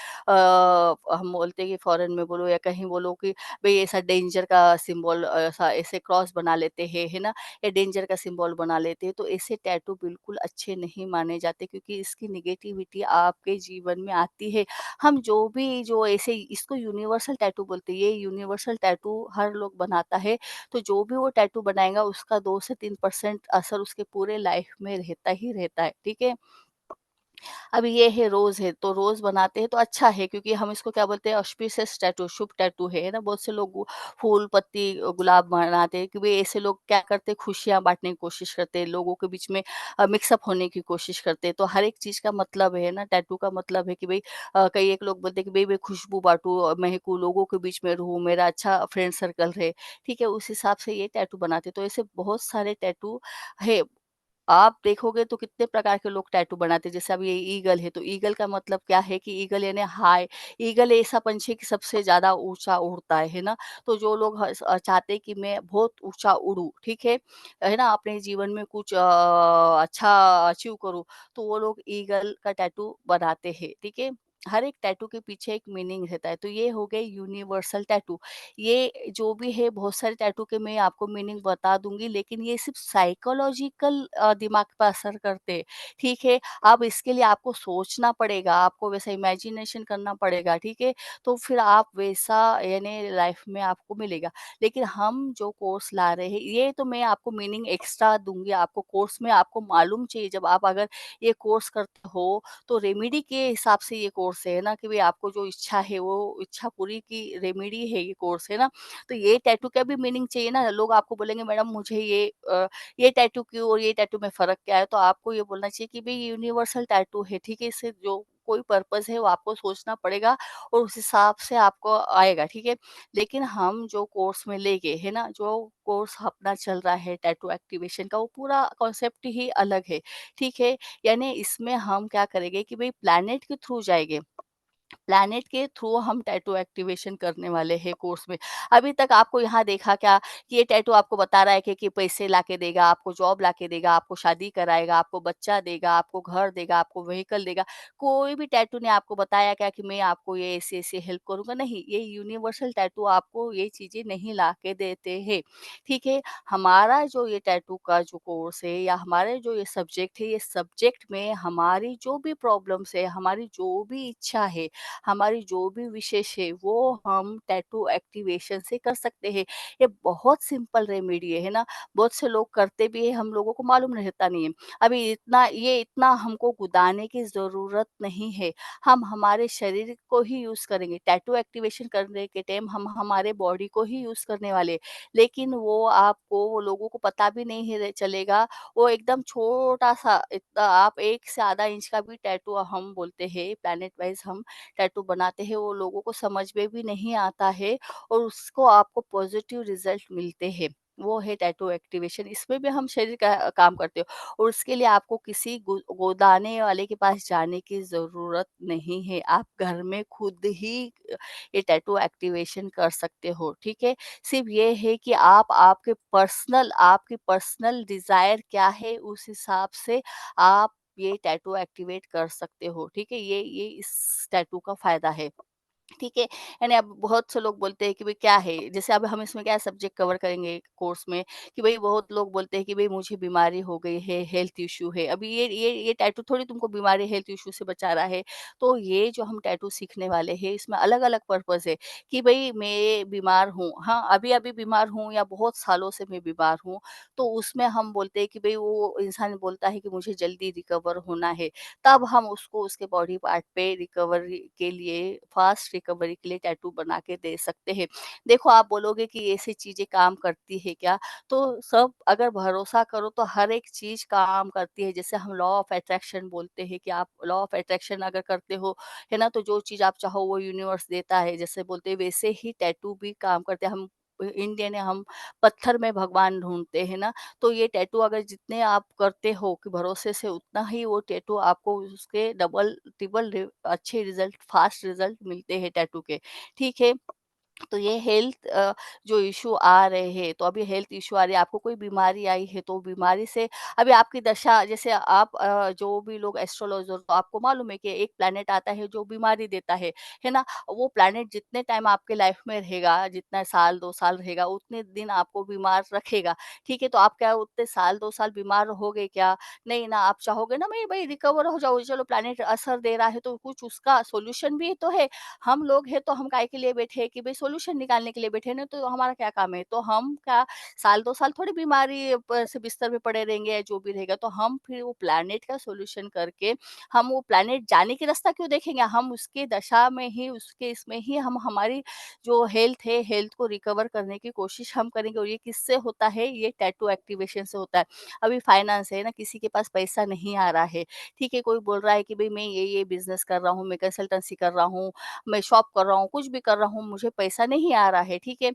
Speaker 1: हम बोलते हैं कि फॉरेन में बोलो या कहीं बोलो कि भई ऐसा डेंजर का सिंबल, ऐसा ऐसे क्रॉस बना लेते हैं, है ना? या डेंजर का सिंबल बना लेते हैं, तो ऐसे टैटू बिल्कुल अच्छे नहीं माने जाते क्योंकि इसकी नेगेटिविटी आपके जीवन में आती है। हम जो ऐसे इसको यूनिवर्सल टैटू बोलते हैं, ये यूनिवर्सल टैटू हर लोग बनाता है, तो जो भी वो टैटू बनाएगा उसका 2 से 3% असर उसके पूरे लाइफ में रहता ही रहता है, ठीक है? अब ये है रोज़ है, तो रोज़ बनाते हैं तो अच्छा है क्योंकि हम इसको क्या बोलते हैं, ऑस्पिशियस टैटू, शुभ टैटू है ना? बहुत से लोग फूल, पत्ती, गुलाब बनाते हैं क्योंकि ऐसे लोग क्या करते हैं, खुशियाँ बाँटने की कोशिश करते हैं, लोगों के बीच में मिक्स अप होने की कोशिश करते हैं। तो हर एक चीज़ का मतलब है ना, टैटू का मतलब है कि भई कई एक लोग बोलते हैं कि भई मैं खुशबू बाँटूँ और महकूँ, लोगों के बीच में रहूँ, मेरा अच्छा फ्रेंड सर्कल रहे, ठीक है? उस हिसाब से ये टैटू बनाते हैं। तो ऐसे बहुत सारे टैटू है। आप देखोगे तो कितने प्रकार के लोग टैटू बनाते हैं। जैसे अब ये ईगल है, तो ईगल का मतलब क्या है कि ईगल यानी हाई, ईगल ऐसा पंछी कि सबसे ज़्यादा ऊँचा उड़ता है ना? तो जो लोग चाहते हैं कि मैं बहुत ऊँचा उड़ूँ, ठीक है ना? अपने जीवन में कुछ अच्छा अचीव करूँ, तो वो लोग ईगल का टैटू बनाते हैं, ठीक है? हर एक टैटू के पीछे एक मीनिंग रहता है। तो ये हो गए यूनिवर्सल टैटू। ये जो भी है, बहुत सारे टैटू के मैं आपको मीनिंग बता दूँगी, लेकिन ये सिर्फ़ साइकोलॉजिकल दिमाग पे असर करते हैं, ठीक है? अब इसके लिए आपको सोचना पड़ेगा, आपको वैसा इमेजिनेशन करना पड़ेगा, ठीक है? तो फिर आप वैसा यानी लाइफ़ में आपको मिलेगा। लेकिन हम जो कोर्स ला रहे हैं, ये तो मैं आपको मीनिंग एक्स्ट्रा दूँगी, आपको कोर्स में आपको मालूम चाहिए, जब आप अगर ये कोर्स करते हो, तो रेमेडी के हिसाब से ये कोर्स है ना कि भई आपको जो इच्छा है, वो इच्छा पूरी की रेमेडी है ये कोर्स, है ना? तो ये टैटू का भी मीनिंग चाहिए ना, लोग आपको बोलेंगे मैडम मुझे ये टैटू क्यों और ये टैटू में फ़र्क क्या है? तो आपको ये बोलना चाहिए कि भई ये यूनिवर्सल टैटू है, ठीक है? इससे जो कोई पर्पज़ है वो आपको सोचना पड़ेगा और उस हिसाब से आपको आएगा, ठीक है? लेकिन हम जो कोर्स में ले गए, है ना? जो कोर्स अपना चल रहा है टैटू एक्टिवेशन का, वो पूरा कॉन्सेप्ट ही अलग है, ठीक है? यानी इसमें हम क्या करेंगे कि भई प्लैनेट के थ्रू जाएँगे। प्लैनेट के थ्रू हम टैटू एक्टिवेशन करने वाले हैं कोर्स में। अभी तक आपको यहाँ देखा क्या कि ये टैटू आपको बता रहा है कि पैसे लाके देगा, आपको जॉब लाके देगा, आपको शादी कराएगा, आपको बच्चा देगा, आपको घर देगा, आपको व्हीकल देगा। कोई भी टैटू ने आपको बताया क्या कि मैं आपको ये ऐसे-ऐसे हेल्प करूँगा? नहीं, ये यूनिवर्सल टैटू आपको ये चीज़ें नहीं लाके देते हैं, ठीक है? हमारा जो ये टैटू का जो कोर्स है या हमारे जो ये सब्जेक्ट है, ये सब्जेक्ट में हमारी जो भी प्रॉब्लम्स है, हमारी जो भी इच्छा है, हमारी जो भी विशेष है वो हम टैटू एक्टिवेशन से कर सकते हैं। ये बहुत सिंपल रेमेडी है ना? बहुत से लोग करते भी हैं, हम लोगों को मालूम रहता नहीं है। अभी इतना हमको गुदाने की ज़रूरत नहीं है। हम हमारे शरीर को ही यूज़ करेंगे। टैटू एक्टिवेशन करने के टाइम हम हमारे बॉडी को ही यूज़ करने वाले हैं। लेकिन वो लोगों को पता भी नहीं चलेगा। वो एकदम छोटा-सा, इतना आप 1 से आधा इंच का भी टैटू हम बोलते हैं, प्लैनेट वाइज़ हम टैटू बनाते हैं, वो लोगों को समझ में भी नहीं आता है और उसको आपको पॉजिटिव रिजल्ट मिलते हैं। वो है टैटू एक्टिवेशन। इसमें भी हम शरीर का काम करते हो और उसके लिए आपको किसी गोदाने वाले के पास जाने की ज़रूरत नहीं है। आप घर में खुद ही ये टैटू एक्टिवेशन कर सकते हो, ठीक है? सिर्फ़ ये है कि आप आपकी पर्सनल डिज़ायर क्या है, उस हिसाब से आप ये टैटू एक्टिवेट कर सकते हो, ठीक है? ये इस टैटू का फ़ायदा है। ठीक है। यानी अब बहुत से लोग बोलते हैं कि भाई क्या है, जैसे अब हम इसमें क्या सब्जेक्ट कवर करेंगे कोर्स में, कि भाई बहुत लोग बोलते हैं कि भाई मुझे बीमारी हो गई है, हेल्थ इशू है। अभी ये टैटू थोड़ी तुमको बीमारी हेल्थ इशू से बचा रहा है। तो ये जो हम टैटू सीखने वाले हैं इसमें अलग अलग पर्पस है कि भाई मैं बीमार हूँ, हाँ अभी अभी बीमार हूँ या बहुत सालों से मैं बीमार हूँ, तो उसमें हम बोलते हैं कि भाई वो इंसान बोलता है कि मुझे जल्दी रिकवर होना है, तब हम उसको उसके बॉडी पार्ट पे रिकवरी के लिए, फास्ट रिकवरी के लिए टैटू बना के दे सकते हैं। देखो आप बोलोगे कि ऐसी चीज़ें काम करती है क्या? तो सब अगर भरोसा करो तो हर एक चीज़ काम करती है। जैसे हम लॉ ऑफ अट्रैक्शन बोलते हैं कि आप लॉ ऑफ अट्रैक्शन अगर करते हो, है ना? तो जो चीज़ आप चाहो वो यूनिवर्स देता है। जैसे बोलते हैं वैसे ही टैटू भी काम करते हैं। हम इंडियन है, हम पत्थर में भगवान ढूँढते हैं ना, तो ये टैटू अगर जितने आप करते हो कि भरोसे से, उतना ही वो टैटू आपको उसके डबल ट्रिपल अच्छे रिजल्ट, फास्ट रिजल्ट मिलते हैं टैटू के, ठीक है। तो ये हेल्थ जो इश्यू आ रहे हैं, तो अभी हेल्थ इश्यू आ रही है, आपको कोई बीमारी आई है तो बीमारी से अभी आपकी दशा, जैसे आप जो भी लोग एस्ट्रोलॉजर, तो आपको मालूम है कि एक प्लैनेट आता है जो बीमारी देता है ना? वो प्लैनेट जितने टाइम आपके लाइफ में रहेगा, जितना साल 2 साल रहेगा, उतने दिन आपको बीमार रखेगा, ठीक है? तो आप क्या उतने साल 2 साल बीमार रहोगे क्या? नहीं ना, आप चाहोगे ना मैं भई रिकवर हो जाऊँ, चलो प्लैनेट असर दे रहा है तो कुछ उसका सॉल्यूशन भी तो है। हम लोग हैं तो हम काहे के लिए बैठे हैं कि भाई सॉल्यूशन निकालने के लिए बैठे हैं ना, तो हमारा क्या काम है? तो हम क्या साल 2 साल थोड़ी बीमारी से बिस्तर पे पड़े रहेंगे या जो भी रहेगा, तो हम फिर वो प्लैनेट का सॉल्यूशन करके हम वो प्लैनेट जाने की रास्ता क्यों देखेंगे? हम उसके दशा में ही, उसके इसमें ही हम हमारी जो हेल्थ है, हेल्थ को रिकवर करने की कोशिश हम करेंगे और ये किससे होता है? ये टैटू एक्टिवेशन से होता है। अभी फाइनेंस है ना, किसी के पास पैसा नहीं आ रहा है, ठीक है? कोई बोल रहा है कि भई मैं ये बिज़नेस कर रहा हूँ, मैं कंसल्टेंसी कर रहा हूँ, मैं शॉप कर रहा हूँ, कुछ भी कर रहा हूँ, मुझे पैसा नहीं आ रहा है, ठीक है?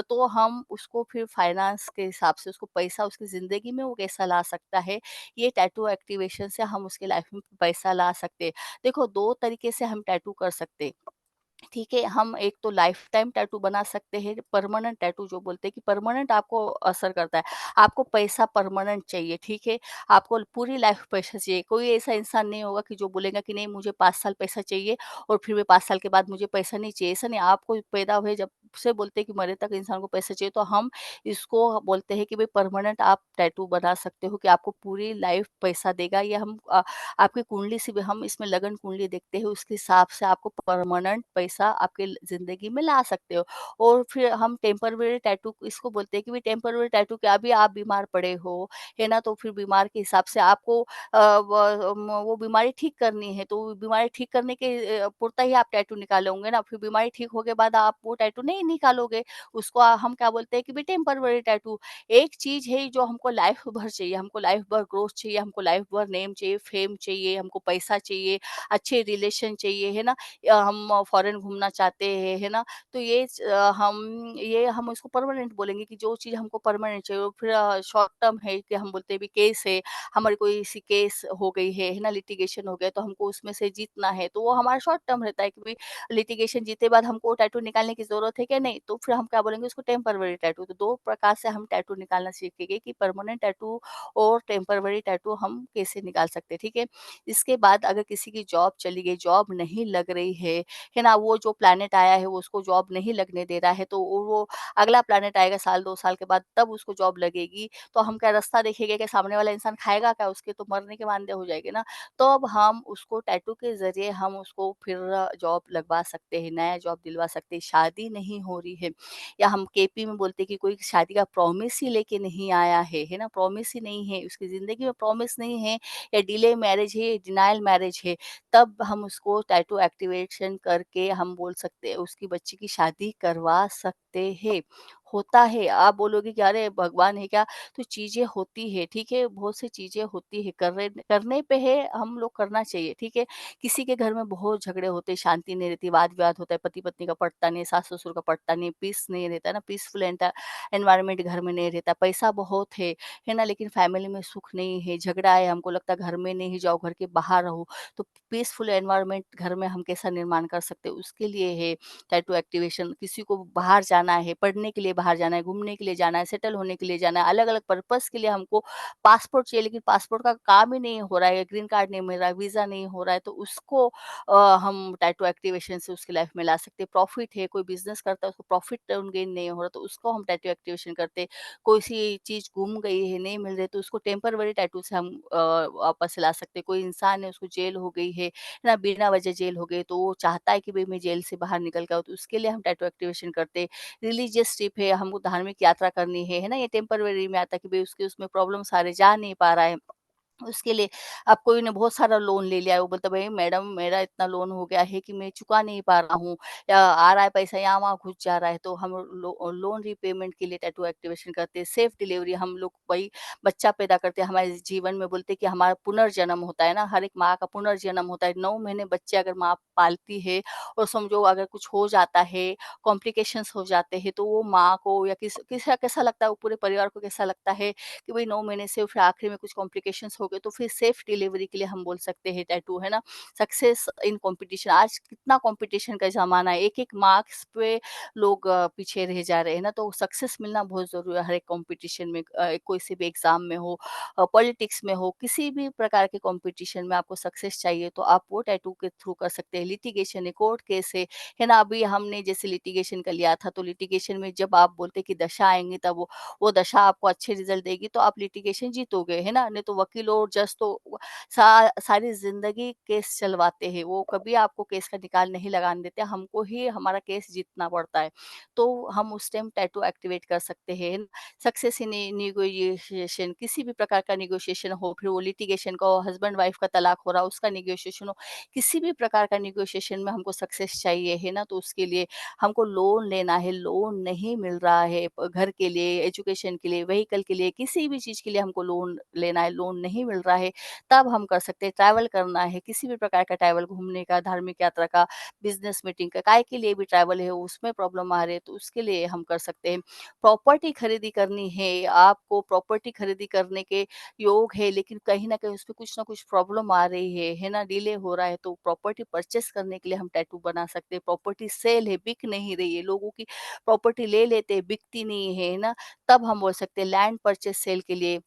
Speaker 1: तो हम उसको फिर फाइनेंस के हिसाब से उसको पैसा उसकी ज़िंदगी में वो कैसा ला सकता है, ये टैटू एक्टिवेशन से हम उसकी लाइफ में पैसा ला सकते हैं। देखो 2 तरीके से हम टैटू कर सकते हैं। ठीक है, हम एक तो लाइफ टाइम टैटू बना सकते हैं, परमानेंट टैटू जो बोलते हैं कि परमानेंट आपको असर करता है। आपको पैसा परमानेंट चाहिए, ठीक है? आपको पूरी लाइफ पैसा चाहिए। कोई ऐसा इंसान नहीं होगा कि जो बोलेगा कि नहीं मुझे 5 साल पैसा चाहिए और फिर मैं 5 साल के बाद मुझे पैसा नहीं चाहिए, ऐसा नहीं। आपको पैदा हुए जब से बोलते हैं कि मरे तक इंसान को पैसा चाहिए, तो हम इसको बोलते हैं कि भई परमानेंट आप टैटू बना सकते हो कि आपको पूरी लाइफ पैसा देगा। ये हम आपकी कुंडली से भी हम इसमें लगन कुंडली देखते हैं, उसके हिसाब से आपको परमानेंट पैसा आपके ज़िंदगी में ला सकते हो। और फिर हम टेम्पररी टैटू इसको बोलते हैं कि भाई टेम्पररी टैटू क्या, अभी आप बीमार पड़े हो, है ना? तो फिर बीमार के हिसाब से आपको वो बीमारी ठीक करनी है, तो वो बीमारी ठीक करने के पुरता ही आप टैटू निकालोगे ना, फिर बीमारी ठीक हो के बाद आप वो टैटू नहीं निकालोगे। उसको हम क्या बोलते हैं कि भाई टेम्पररी टैटू। एक चीज़ है जो हमको लाइफ भर चाहिए, हमको लाइफ भर ग्रोथ चाहिए, हमको लाइफ भर नेम चाहिए, फेम चाहिए, हमको पैसा चाहिए, अच्छे रिलेशन चाहिए, है ना? या हम फॉरेन घूमना चाहते हैं, है ना? तो ये हम इसको परमानेंट बोलेंगे कि जो चीज़ हमको परमानेंट चाहिए। और फिर शॉर्ट टर्म है कि हम बोलते हैं भी केस है, हमारी कोई सी केस हो गई है ना? लिटिगेशन हो गया तो हमको उसमें से जीतना है, तो वो हमारा शॉर्ट टर्म रहता है कि भाई लिटिगेशन जीते बाद हमको टैटू निकालने की ज़रूरत है क्या? नहीं, तो फिर हम क्या बोलेंगे उसको टेम्पररी टैटू। तो 2 प्रकार से हम टैटू निकालना सीखेंगे कि परमानेंट टैटू और टेम्पररी टैटू हम कैसे निकाल सकते हैं, ठीक है? इसके बाद अगर किसी की जॉब चली गई, जॉब नहीं लग रही है ना? वो जो प्लैनेट आया है वो उसको जॉब नहीं लगने दे रहा है, तो वो अगला प्लैनेट आएगा साल 2 साल के बाद, तब उसको जॉब लगेगी। तो हम क्या रास्ता देखेंगे कि सामने वाला इंसान खाएगा क्या? उसके तो मरने के वांदे हो जाएँगे ना। तो अब हम उसको टैटू के ज़रिए हम उसको फिर जॉब लगवा सकते हैं, नया जॉब दिलवा सकते हैं। शादी नहीं हो रही है या हम केपी में बोलते हैं कि कोई शादी का प्रॉमिस ही लेके नहीं आया है ना? प्रॉमिस ही नहीं है, उसकी ज़िंदगी में प्रॉमिस नहीं है, या डिले मैरिज है, डिनायल मैरिज है, तब हम उसको टैटू एक्टिवेशन करके हम बोल सकते हैं उसकी बच्ची की शादी करवा सकते हैं। होता है। आप बोलोगे कि अरे भगवान है क्या? तो चीज़ें होती है, ठीक है? बहुत सी चीज़ें होती है, करने पे है, हम लोग करना चाहिए, ठीक है? किसी के घर में बहुत झगड़े होते हैं, शांति नहीं रहती, वाद-विवाद होता है, पति-पत्नी का पटता नहीं, सास-ससुर का पटता नहीं, पीस नहीं रहता है ना, पीसफुल एनवायरनमेंट घर में नहीं रहता, पैसा बहुत है ना? लेकिन फैमिली में सुख नहीं है, झगड़ा है, हमको लगता है घर में नहीं जाओ, घर के बाहर रहो। तो पीसफुल एनवायरनमेंट घर में हम कैसा निर्माण कर सकते हैं, उसके लिए है टैटू एक्टिवेशन। किसी को बाहर जाना है, पढ़ने के लिए बाहर जाना है, घूमने के लिए जाना है, सेटल होने के लिए जाना है, अलग-अलग पर्पज़ के लिए हमको पासपोर्ट चाहिए, लेकिन पासपोर्ट का काम ही नहीं हो रहा है, ग्रीन कार्ड नहीं मिल रहा है, वीज़ा नहीं हो रहा है, तो उसको हम टैटू एक्टिवेशन से उसकी लाइफ में ला सकते हैं। प्रॉफ़िट है, कोई बिज़नेस करता है, उसको प्रॉफ़िट गेन नहीं हो रहा, तो उसको हम टैटू एक्टिवेशन करते हैं। कोई सी चीज़ गुम गई है, नहीं मिल रही, तो उसको टेम्पररी टैटू से हम वापस ला सकते हैं। कोई इंसान है, उसको जेल हो गई है ना, बिना वजह जेल हो गई, तो वो चाहता है कि भई मैं जेल से बाहर निकल के आऊँ, तो उसके लिए हम टैटू एक्टिवेशन करते हैं। रिलीजियस ट्रिप है, हमको धार्मिक यात्रा करनी है ना? ये टेम्पररी में आता है कि भई उसके उसमें प्रॉब्लम्स आ रहे, जा नहीं पा रहा है। उसके लिए अब कोई ने बहुत सारा लोन ले लिया है, वो बोलता है भई मैडम मेरा इतना लोन हो गया है कि मैं चुका नहीं पा रहा हूँ, या आ रहा है पैसा यहाँ-वहाँ घुस जा रहा है, तो हम लोन रीपेमेंट के लिए टैटू एक्टिवेशन करते हैं। सेफ डिलीवरी हम लोग वही बच्चा पैदा करते हैं, हमारे जीवन में बोलते हैं कि हमारा पुनर्जन्म होता है ना, हर एक माँ का पुनर्जन्म होता है। 9 महीने बच्चे अगर माँ पालती है और समझो अगर कुछ हो जाता है, कॉम्प्लिकेशंस हो जाते हैं, तो वो माँ को या किसा कैसा लगता है, वो पूरे परिवार को कैसा लगता है कि भई 9 महीने से फिर आखिर में कुछ कॉम्प्लिकेशंस हो गए, तो फिर सेफ डिलीवरी के लिए हम बोल सकते हैं टैटू, है ना? सक्सेस इन कॉम्पिटिशन, आज कितना कॉम्पिटिशन का ज़माना है, एक-एक मार्क्स पे लोग पीछे रह जा रहे हैं ना, तो सक्सेस मिलना बहुत ज़रूरी है हर एक कॉम्पिटिशन में, कोई से भी एग्ज़ाम में हो, पॉलिटिक्स में हो, किसी भी प्रकार के कॉम्पिटिशन में आपको सक्सेस चाहिए, तो आप वो टैटू के थ्रू कर सकते हैं। लिटिगेशन है, कोर्ट केस है ना? अभी हमने जैसे लिटिगेशन का लिया था, तो लिटिगेशन में जब आप बोलते हैं कि दशा आएँगी, तब वो दशा आपको अच्छे रिजल्ट देगी, तो आप लिटिगेशन जीतोगे, है ना? नहीं तो वकील और जज तो सारी ज़िंदगी केस चलवाते हैं, वो कभी आपको केस का निकाल नहीं लगाने देते, हमको ही हमारा केस जीतना पड़ता है। तो हम उस टाइम टैटू एक्टिवेट कर सकते हैं। सक्सेस इन नेगोशिएशन, किसी भी प्रकार का नेगोशिएशन हो, फिर वो लिटिगेशन का हो, हस्बैंड वाइफ का तलाक हो रहा, उसका नेगोशिएशन हो, किसी भी प्रकार का नेगोशिएशन में हमको सक्सेस चाहिए, है ना? तो उसके लिए हमको लोन लेना है, लोन नहीं मिल रहा है, घर के लिए, एजुकेशन के लिए, व्हीकल के लिए, किसी भी चीज़ के लिए हमको लोन लेना है, लोन नहीं मिल रहा है, तब हम कर सकते हैं। ट्रैवल करना है, किसी भी प्रकार का ट्रैवल, घूमने का, धार्मिक यात्रा का, बिज़नेस मीटिंग का, काहे के लिए भी ट्रैवल है, उसमें प्रॉब्लम आ रही है, तो उसके लिए हम कर सकते हैं। प्रॉपर्टी खरीदी करनी है, आपको प्रॉपर्टी खरीदी करने के योग है, लेकिन कहीं न कहीं उसपे कुछ न कुछ प्रॉब्लम आ रही है ना? डिले हो रहा है, तो प्रॉपर्टी परचेज़ करने के लिए हम टैटू बना सकते हैं। प्रॉपर्टी सेल है, बिक नहीं रही है, लोगों की प्रॉपर्टी ले लेते हैं, बिकती नहीं है ना? तब हम बोल सकते हैं लैंड परचेज़ सेल के लिए,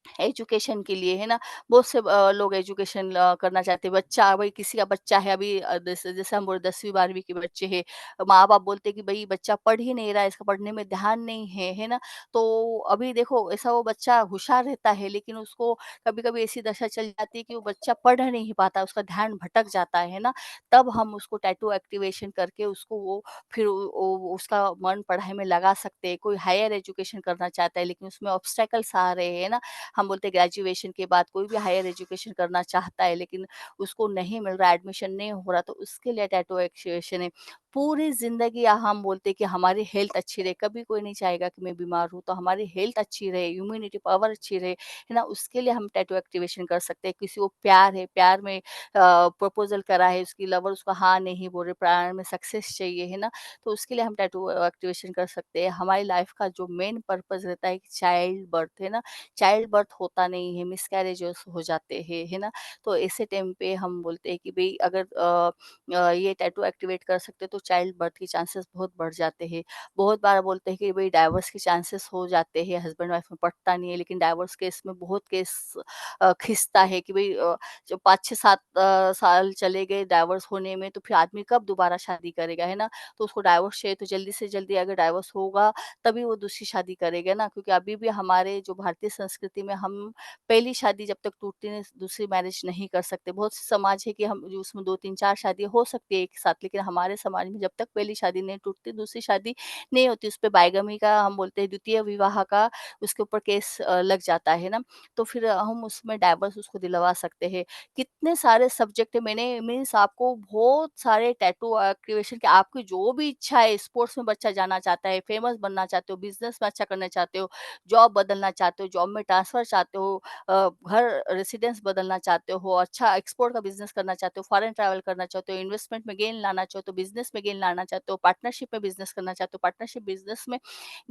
Speaker 1: एजुकेशन के लिए, है ना? बहुत से लोग एजुकेशन करना चाहते हैं। बच्चा वही किसी का बच्चा है अभी, जैसे जैसे हम बोले 10वीं 12वीं के बच्चे हैं, माँ-बाप बोलते हैं कि भई बच्चा पढ़ ही नहीं रहा है, इसका पढ़ने में ध्यान नहीं है ना? तो अभी देखो ऐसा वो बच्चा होशियार रहता है, लेकिन उसको कभी-कभी ऐसी दशा चल जाती है कि वो बच्चा पढ़ नहीं पाता, उसका ध्यान भटक जाता है ना? तब हम उसको टैटू एक्टिवेशन करके उसको वो फिर वो उसका मन पढ़ाई में लगा सकते हैं। कोई हायर एजुकेशन करना चाहता है, लेकिन उसमें ऑब्स्टेकल्स आ रहे हैं ना? हम बोलते हैं ग्रेजुएशन के बाद कोई भी हायर एजुकेशन करना चाहता है, लेकिन उसको नहीं मिल रहा, एडमिशन नहीं हो रहा, तो उसके लिए टैटू एक्टिवेशन है। पूरी ज़िंदगी हम बोलते हैं कि हमारी हेल्थ अच्छी रहे, कभी कोई नहीं चाहेगा कि मैं बीमार हूँ, तो हमारी हेल्थ अच्छी रहे, इम्यूनिटी पावर अच्छी रहे, है ना? उसके लिए हम टैटू एक्टिवेशन कर सकते हैं। किसी को प्यार है, प्यार में प्रपोज़ल करा है, उसकी लवर उसको हाँ नहीं बोल रहे, प्यार में सक्सेस चाहिए, है ना? तो उसके लिए हम टैटू एक्टिवेशन कर सकते हैं। हमारी लाइफ़ का जो मेन पर्पज़ रहता है कि चाइल्ड बर्थ, है ना? चाइल्ड बर्थ होता नहीं है, मिसकैरेजेस हो जाते हैं, है ना? तो ऐसे टाइम पे हम बोलते हैं कि भई अगर ये टैटू एक्टिवेट कर सकते हैं तो चाइल्ड बर्थ के चांसेस बहुत बढ़ जाते हैं। बहुत बार बोलते हैं कि भई डाइवोर्स के चांसेस हो जाते हैं, हस्बैंड वाइफ में पटता नहीं है, लेकिन डाइवोर्स केस में बहुत केस खिंचता है कि भई जो 5-6 7 साल चले गए डाइवोर्स होने में, तो फिर आदमी कब दोबारा शादी करेगा, है ना? तो उसको डाइवोर्स चाहिए, तो जल्दी से जल्दी अगर डाइवोर्स होगा तभी वो दूसरी शादी करेगा ना, क्योंकि अभी भी हमारे जो भारतीय संस्कृति में हम पहली शादी जब तक टूटती नहीं दूसरी मैरिज नहीं कर सकते। बहुत से समाज है कि हम जो उसमें 2 3 4 शादी हो सकती है एक साथ, लेकिन हमारे समाज में में जब तक पहली शादी नहीं टूटती, दूसरी शादी नहीं होती, उसपे बाइगमी का हम बोलते हैं द्वितीय विवाह का उसके ऊपर केस लग जाता है ना, तो फिर हम उसमें डाइवोर्स उसको दिलवा सकते हैं। कितने सारे सब्जेक्ट है, मैंने मीन्स आपको बहुत सारे टैटू एक्टिवेशन के, आपकी जो भी इच्छा है, स्पोर्ट्स में बच्चा जाना चाहता है, फेमस बनना चाहते हो, बिज़नेस में अच्छा करना चाहते हो, जॉब बदलना चाहते हो, जॉब में ट्रांसफ़र चाहते हो, घर रेसिडेंस बदलना चाहते हो, अच्छा एक्सपोर्ट का बिज़नेस करना चाहते हो, फॉरेन ट्रैवल करना चाहते हो, इन्वेस्टमेंट में गेन लाना चाहते हो, बिज़नेस में गेन लाना चाहते हो, पार्टनरशिप में बिज़नेस करना चाहते हो, पार्टनरशिप बिज़नेस में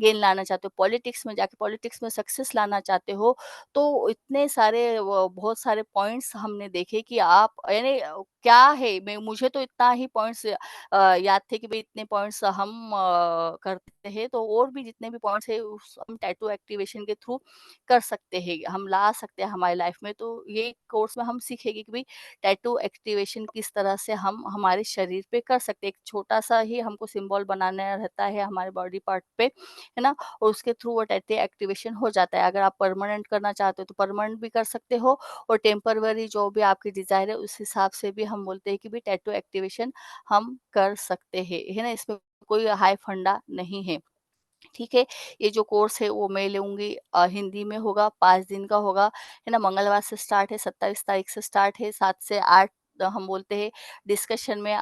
Speaker 1: गेन लाना चाहते हो, पॉलिटिक्स में जाके पॉलिटिक्स में सक्सेस लाना चाहते हो, तो इतने सारे बहुत सारे पॉइंट्स हमने देखे कि आप यानी क्या है, मैं मुझे तो इतना ही पॉइंट्स याद थे कि भई इतने पॉइंट्स हम करते हैं, तो और भी जितने भी पॉइंट्स हैं उस हम टैटू एक्टिवेशन के थ्रू कर सकते हैं, हम ला सकते हैं हमारी लाइफ में। तो ये कोर्स में हम सीखेंगे कि भई टैटू एक्टिवेशन किस तरह से हम हमारे शरीर पे कर सकते हैं। एक छोटा-सा ही हमको सिंबल बनाना रहता है हमारे बॉडी पार्ट पे, है ना? और उसके थ्रू वो टैटू एक्टिवेशन हो जाता है। अगर आप परमानेंट करना चाहते हो तो परमानेंट भी कर सकते हो, और टेम्पररी जो भी आपकी डिज़ायर है उस हिसाब से भी हम बोलते हैं कि भई टैटू एक्टिवेशन हम कर सकते हैं, है ना? इसमें कोई हाई फंडा नहीं है। ठीक है, ये जो कोर्स है वो मैं लूँगी, हिंदी में होगा, 5 दिन का होगा, है ना? मंगलवार से स्टार्ट है, 27 तारीख से स्टार्ट है, 7 से 8 हम बोलते हैं। डिस्कशन में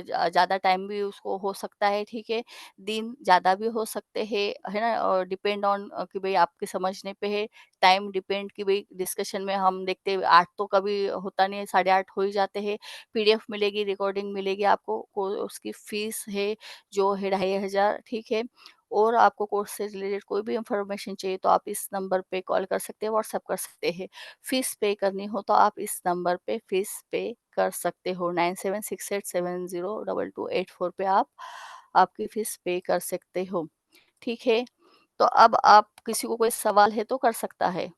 Speaker 1: ज़्यादा टाइम भी उसको हो सकता है, ठीक है? दिन ज़्यादा भी हो सकते हैं, है ना? और डिपेंड ऑन कि भई आपके समझने पे है, टाइम डिपेंड कि भई डिस्कशन में हम देखते हैं 8 तो कभी होता नहीं है, साढ़े 8 हो ही जाते हैं। पीडीएफ मिलेगी, रिकॉर्डिंग मिलेगी आपको, को उसकी फीस है जो है 2500, ठीक है? और आपको कोर्स से रिलेटेड कोई भी इन्फॉर्मेशन चाहिए तो आप इस नंबर पे कॉल कर सकते हैं, व्हाट्सएप कर सकते हैं। फीस पे करनी हो तो आप इस नंबर पे फीस पे कर सकते हो, 9768702284 पे आप आपकी फीस पे कर सकते हो। ठीक है? तो अब आप किसी को कोई सवाल है तो कर सकता है।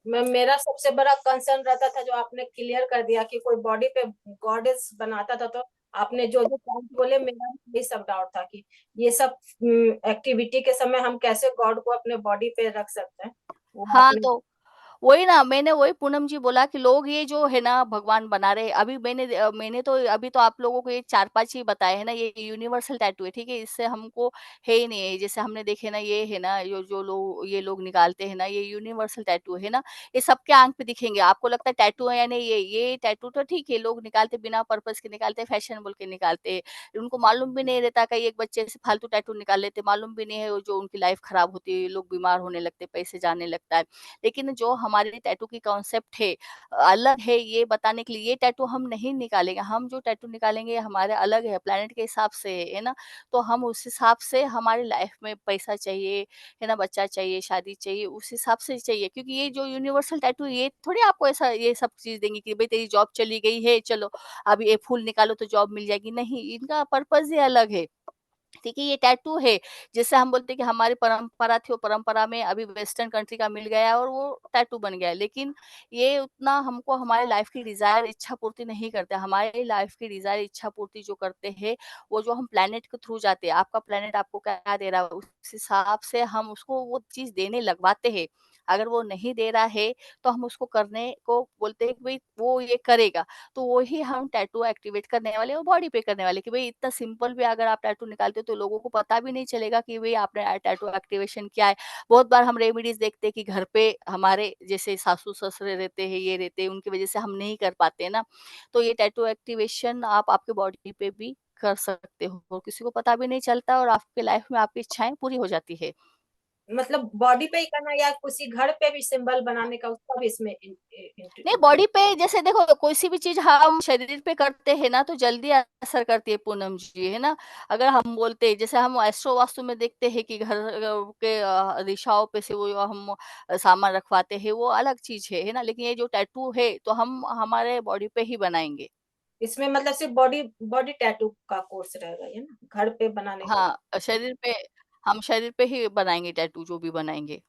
Speaker 3: मैम मेरा सबसे बड़ा कंसर्न रहता था, जो आपने क्लियर कर दिया कि कोई बॉडी पे गॉडेस बनाता था, तो आपने जो जो पॉइंट बोले, मेरा भी यही सब डाउट था कि ये सब एक्टिविटी के समय हम कैसे गॉड को अपने बॉडी पे रख सकते हैं, वो
Speaker 1: हाँ,
Speaker 3: आपने।
Speaker 1: तो वही ना, मैंने वही पूनम जी बोला कि लोग ये जो है ना भगवान बना रहे हैं। अभी मैंने तो अभी तो आप लोगों को ये 4-5 ही बताए हैं ना, ये यूनिवर्सल टैटू है, ठीक है? इससे हमको है ही नहीं है। जैसे हमने देखे ना, ये है ना, जो लोग ये लोग निकालते हैं ना, ये यूनिवर्सल टैटू है ना, ये सबके आँख पे दिखेंगे। आपको लगता है टैटू है या नहीं, ये टैटू तो ठीक है, लोग निकालते बिना पर्पज़ के निकालते हैं, फैशन बोल के निकालते हैं। उनको मालूम भी नहीं रहता, कई एक बच्चे से फालतू टैटू निकाल लेते, मालूम भी नहीं है वो जो उनकी लाइफ़ खराब होती है, लोग बीमार होने लगते, पैसे जाने लगता है। लेकिन जो हमारे टैटू की कॉन्सेप्ट है, अलग है, ये बताने के लिए ये टैटू हम नहीं निकालेंगे। हम जो टैटू निकालेंगे हमारे अलग है, प्लैनेट के हिसाब से है ना? तो हम उस हिसाब से हमारी लाइफ में पैसा चाहिए, है ना? बच्चा चाहिए, शादी चाहिए, उस हिसाब से चाहिए। क्योंकि ये जो यूनिवर्सल टैटू, ये थोड़ी आपको ऐसा ये सब चीज़ देंगे कि भई तेरी जॉब चली गई है, चलो अब ये फूल निकालो तो जॉब मिल जाएगी। नहीं, इनका पर्पज़ ही अलग है। ठीक है, ये टैटू है, जैसे हम बोलते हैं कि हमारी परंपरा थी, वो परंपरा में अभी वेस्टर्न कंट्री का मिल गया है और वो टैटू बन गया है। लेकिन ये उतना हमको हमारी लाइफ की डिज़ायर इच्छा पूर्ति नहीं करते। हमारी लाइफ की डिज़ायर इच्छा पूर्ति जो करते हैं, वो जो हम प्लैनेट के थ्रू जाते हैं, आपका प्लैनेट आपको क्या दे रहा है, उस हिसाब से हम उसको वो चीज़ देने लगवाते हैं। अगर वो नहीं दे रहा है, तो हम उसको करने को बोलते हैं कि भई वो ये करेगा। तो वही हम टैटू एक्टिवेट करने वाले और बॉडी पे करने वाले कि भई इतना सिंपल भी अगर आप टैटू निकालते हो तो लोगों को पता भी नहीं चलेगा कि भई आपने टैटू एक्टिवेशन किया है। बहुत बार हम रेमेडीज़ देखते हैं कि घर पे हमारे जैसे सासू-ससुर रहते हैं, ये रहते हैं, उनकी वजह से हम नहीं कर पाते ना। तो ये टैटू एक्टिवेशन आप आपके बॉडी पे भी कर सकते हो और किसी को पता भी नहीं चलता और आपके लाइफ में आपकी इच्छाएँ पूरी हो जाती है।
Speaker 3: मतलब बॉडी पे ही करना या किसी घर पे भी सिंबल बनाने का, उसका भी इसमें
Speaker 1: नहीं, बॉडी पे जैसे देखो कोई सी भी चीज़ हम शरीर पे करते हैं ना तो जल्दी असर करती है पूनम जी, है ना? अगर हम बोलते हैं जैसे हम एस्ट्रो वास्तु में देखते हैं कि घर के दिशाओं पे से वो हम सामान रखवाते हैं, वो अलग चीज़ है ना? लेकिन ये जो टैटू है तो हम हमारे बॉडी पे ही बनाएँगे।
Speaker 3: इसमें मतलब सिर्फ बॉडी बॉडी टैटू का कोर्स रहेगा ये ना, घर पे बनाने का।
Speaker 1: हाँ, शरीर पे हम शरीर पे ही बनाएँगे टैटू जो भी बनाएँगे।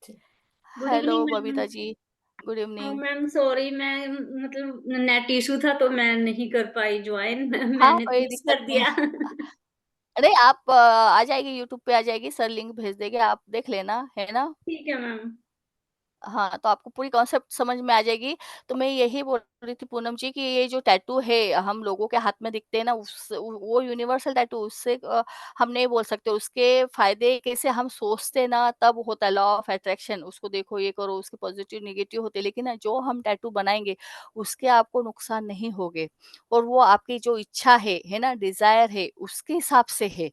Speaker 6: Good
Speaker 1: hello
Speaker 6: evening ma'am.
Speaker 1: Babita ji, good
Speaker 6: हाँ
Speaker 1: इवनिंग।
Speaker 6: मैम, सॉरी मैं मतलब नेट इशू था तो मैं नहीं कर पाई ज्वाइन।
Speaker 1: हाँ,
Speaker 6: मैंने तो
Speaker 1: कोई
Speaker 6: मिस
Speaker 1: दिक्कत
Speaker 6: कर
Speaker 1: नहीं।
Speaker 6: दिया।
Speaker 1: अरे आप आ जाएगी यूट्यूब पे आ जाएगी, सर लिंक भेज देंगे, आप देख लेना, है ना?
Speaker 6: ठीक है मैम।
Speaker 1: हाँ, तो आपको पूरी कॉन्सेप्ट समझ में आ जाएगी। तो मैं यही बोल रही थी पूनम जी कि ये जो टैटू है हम लोगों के हाथ में दिखते हैं ना वो यूनिवर्सल टैटू उससे हम नहीं बोल सकते। उसके फ़ायदे कैसे हम सोचते हैं ना तब होता है लॉ ऑफ अट्रैक्शन। उसको देखो, ये करो, उसके पॉज़िटिव नेगेटिव होते हैं, लेकिन ना जो हम टैटू बनाएँगे उसके आपको नुकसान नहीं होंगे। और वो आपकी जो इच्छा है ना, डिज़ायर है, उसके हिसाब से है।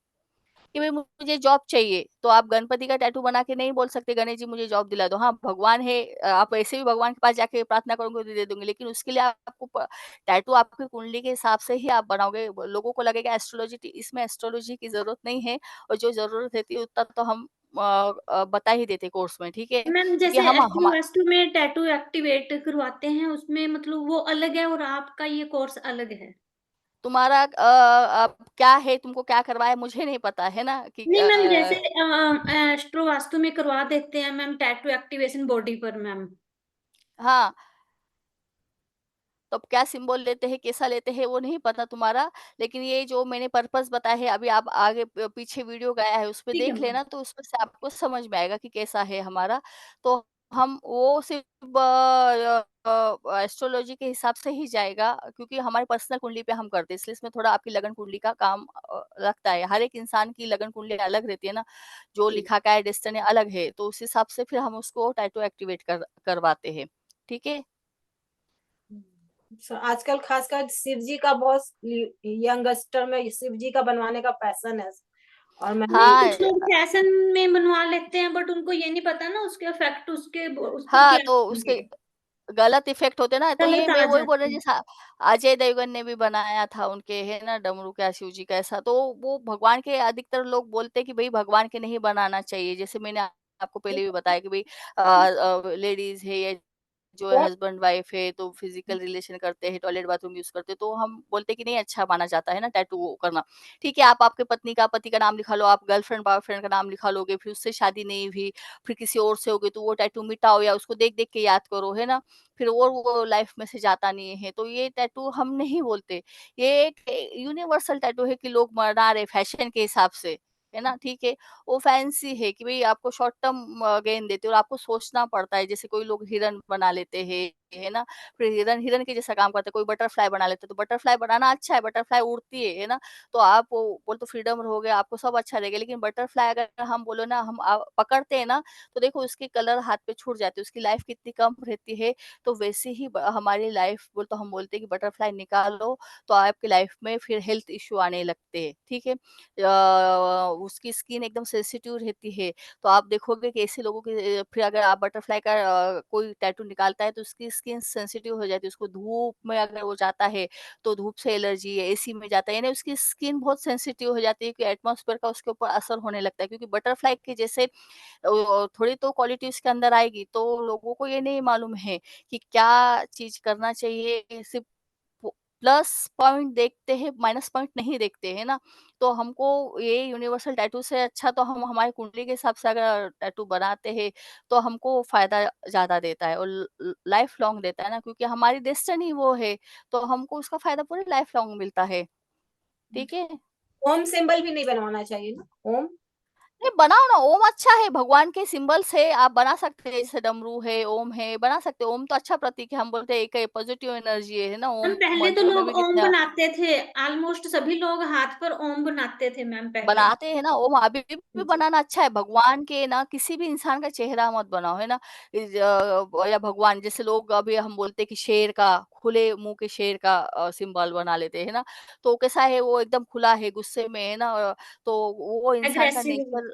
Speaker 1: कि भाई मुझे जॉब चाहिए, तो आप गणपति का टैटू बना के नहीं बोल सकते गणेश जी मुझे जॉब दिला दो। हाँ, भगवान है, आप ऐसे भी भगवान के पास जाके प्रार्थना करोगे तो दे दूँगे, लेकिन उसके लिए आपको टैटू आपकी कुंडली के हिसाब से ही आप बनाओगे। लोगों को लगेगा एस्ट्रोलॉजी, इसमें एस्ट्रोलॉजी की ज़रूरत नहीं है, और जो ज़रूरत रहती है उतना तो हम बता ही देते कोर्स में, ठीक है?
Speaker 6: मैम
Speaker 1: क्योंकि
Speaker 6: जैसे
Speaker 1: हम
Speaker 6: एस्ट्रो वास्तु में टैटू एक्टिवेट करवाते हैं, उसमें मतलब वो अलग है और आपका ये कोर्स अलग है?
Speaker 1: तुम्हारा अब क्या है, तुमको क्या करवाया है, मुझे नहीं पता है ना कि
Speaker 6: नहीं मैम, जैसे एस्ट्रो वास्तु में करवा देते हैं मैम टैटू एक्टिवेशन बॉडी पर मैम।
Speaker 1: हाँ। तो अब क्या सिंबल लेते हैं, कैसा लेते हैं, वो नहीं पता तुम्हारा। लेकिन ये जो मैंने पर्पस बताया है, अभी आप आगे पीछे वीडियो गया है, उसपे
Speaker 6: ठीक है
Speaker 1: देख
Speaker 6: मैम।
Speaker 1: लेना, तो उसमें से आपको समझ में आएगा कि कैसा है हमारा। तो हम वो सिर्फ एस्ट्रोलॉजी के हिसाब से ही जाएगा, क्योंकि हमारी पर्सनल कुंडली पे हम करते हैं, इसलिए इसमें थोड़ा आपकी लगन कुंडली का काम लगता है। हर एक इंसान की लगन कुंडली अलग रहती है ना, जो
Speaker 6: जी।
Speaker 1: लिखा का है डेस्टिनी अलग है, तो उस हिसाब से फिर हम उसको टैटू एक्टिवेट करवाते हैं। ठीक है।
Speaker 3: आजकल खासकर शिव जी का बहुत यंगस्टर में शिव जी का बनवाने का पैशन है। और मैंने
Speaker 6: नहीं,
Speaker 1: हाँ,
Speaker 6: कुछ लोग फैशन में बनवा लेते हैं बट उनको ये नहीं पता ना उसके इफेक्ट उसके उस पर
Speaker 1: हाँ,
Speaker 6: क्या
Speaker 1: तो उसके
Speaker 6: होंगे।
Speaker 1: गलत इफ़ेक्ट होते हैं ना, तो ये
Speaker 6: गलत
Speaker 1: मैं
Speaker 6: आ
Speaker 1: वही बोल
Speaker 6: जाते
Speaker 1: रही हूँ,
Speaker 6: हैं।
Speaker 1: जैसा अजय देवगन ने भी बनाया था उनके, है ना, डमरू का शिव जी का ऐसा, तो वो भगवान के अधिकतर लोग बोलते हैं कि भई भगवान के नहीं बनाना चाहिए। जैसे मैंने आपको पहले भी बताया कि भई लेडीज़ है या जो है हस्बैंड वाइफ है तो फिजिकल रिलेशन करते हैं, टॉयलेट बाथरूम यूज़ करते हैं, तो हम बोलते हैं कि नहीं अच्छा माना जाता है ना टैटू करना। ठीक है, आप आपके पत्नी का पति का नाम लिखा लो, आप गर्लफ्रेंड बॉयफ्रेंड का नाम लिखा लोगे, फिर उससे शादी नहीं हुई, फिर किसी और से हो गई, तो वो टैटू मिटाओ या उसको देख-देख के याद करो, है ना? फिर और वो लाइफ में से जाता नहीं है, तो ये टैटू हम नहीं बोलते। ये एक यूनिवर्सल टैटू है कि लोग मना रहे फैशन के हिसाब से, है ना? ठीक है। वो फैंसी है कि भई आपको शॉर्ट टर्म गेन देते हैं और आपको सोचना पड़ता है। जैसे कोई लोग हिरन बना लेते हैं, है ना? फिर हिरन हिरन के जैसा काम करते हैं, कोई बटरफ्लाई बना लेते हैं, तो बटरफ्लाई बनाना अच्छा है, बटरफ्लाई उड़ती है ना? तो आप वो बोले तो फ्रीडम रहोगे, आपको सब अच्छा रहेगा। लेकिन बटरफ्लाई अगर हम बोलो ना हम पकड़ते हैं ना, तो देखो उसके कलर हाथ पे छूट जाते हैं, उसकी लाइफ कितनी कम रहती है। तो वैसे ही हमारी लाइफ बोल तो हम बोलते हैं कि बटरफ्लाई निकालो, तो आपकी लाइफ में फिर हेल्थ इश्यू आने लगते हैं, ठीक है? उसकी स्किन एकदम सेंसिटिव रहती है, तो आप देखोगे कि ऐसे लोगों के फिर अगर आप बटरफ्लाई का कोई टैटू निकालता है तो उसकी स्किन सेंसिटिव हो जाती है, उसको धूप में अगर वो जाता है, तो धूप से एलर्जी है, एसी में जाता है, यानी उसकी स्किन बहुत सेंसिटिव हो जाती है कि एटमॉस्फेयर का उसके ऊपर असर होने लगता है, क्योंकि बटरफ्लाई के जैसे थोड़ी तो क्वालिटी उसके अंदर आएगी, तो लोगों को ये नहीं मालूम है कि क्या चीज़ करना चाहिए, सिर्फ़ प्लस पॉइंट देखते हैं, माइनस पॉइंट नहीं देखते, है ना? तो हमको ये यूनिवर्सल टैटू से अच्छा तो हम हमारी कुंडली के हिसाब से अगर टैटू बनाते हैं, तो हमको फ़ायदा ज़्यादा देता है और ल लाइफ़ लॉन्ग देता है ना, क्योंकि हमारी डेस्टिनी वो है, तो हमको उसका फ़ायदा पूरी लाइफ़ लॉन्ग मिलता है, ठीक है?
Speaker 3: ओम सिंबल भी नहीं बनवाना चाहिए ना, ओम।
Speaker 1: नहीं बनाओ ना, ओम अच्छा है, भगवान के सिंबल्स है, आप बना सकते हैं, जैसे डमरू है, ओम है, बना सकते हैं। ओम तो अच्छा प्रतीक है, हम बोलते हैं एक पॉजिटिव एनर्जी है ना,
Speaker 6: मैम
Speaker 1: ओम
Speaker 6: पहले तो
Speaker 1: मंत्र में
Speaker 6: लोग
Speaker 1: भी
Speaker 6: ओम
Speaker 1: कितने
Speaker 6: बनाते थे, ऑलमोस्ट सभी लोग हाथ पर ओम बनाते थे मैम पहले।
Speaker 1: बनाते हैं ना, ओम अभी भी
Speaker 6: जी।
Speaker 1: बनाना अच्छा है। भगवान के ना किसी भी इंसान का चेहरा मत बनाओ, है ना? या भगवान जैसे लोग अभी हम बोलते हैं कि शेर का, खुले मुँह के शेर का सिंबल बना लेते हैं, है ना? तो कैसा है वो एकदम खुला है, गुस्से में है ना, तो वो इंसान का
Speaker 6: एग्रेसिव।
Speaker 1: नेचर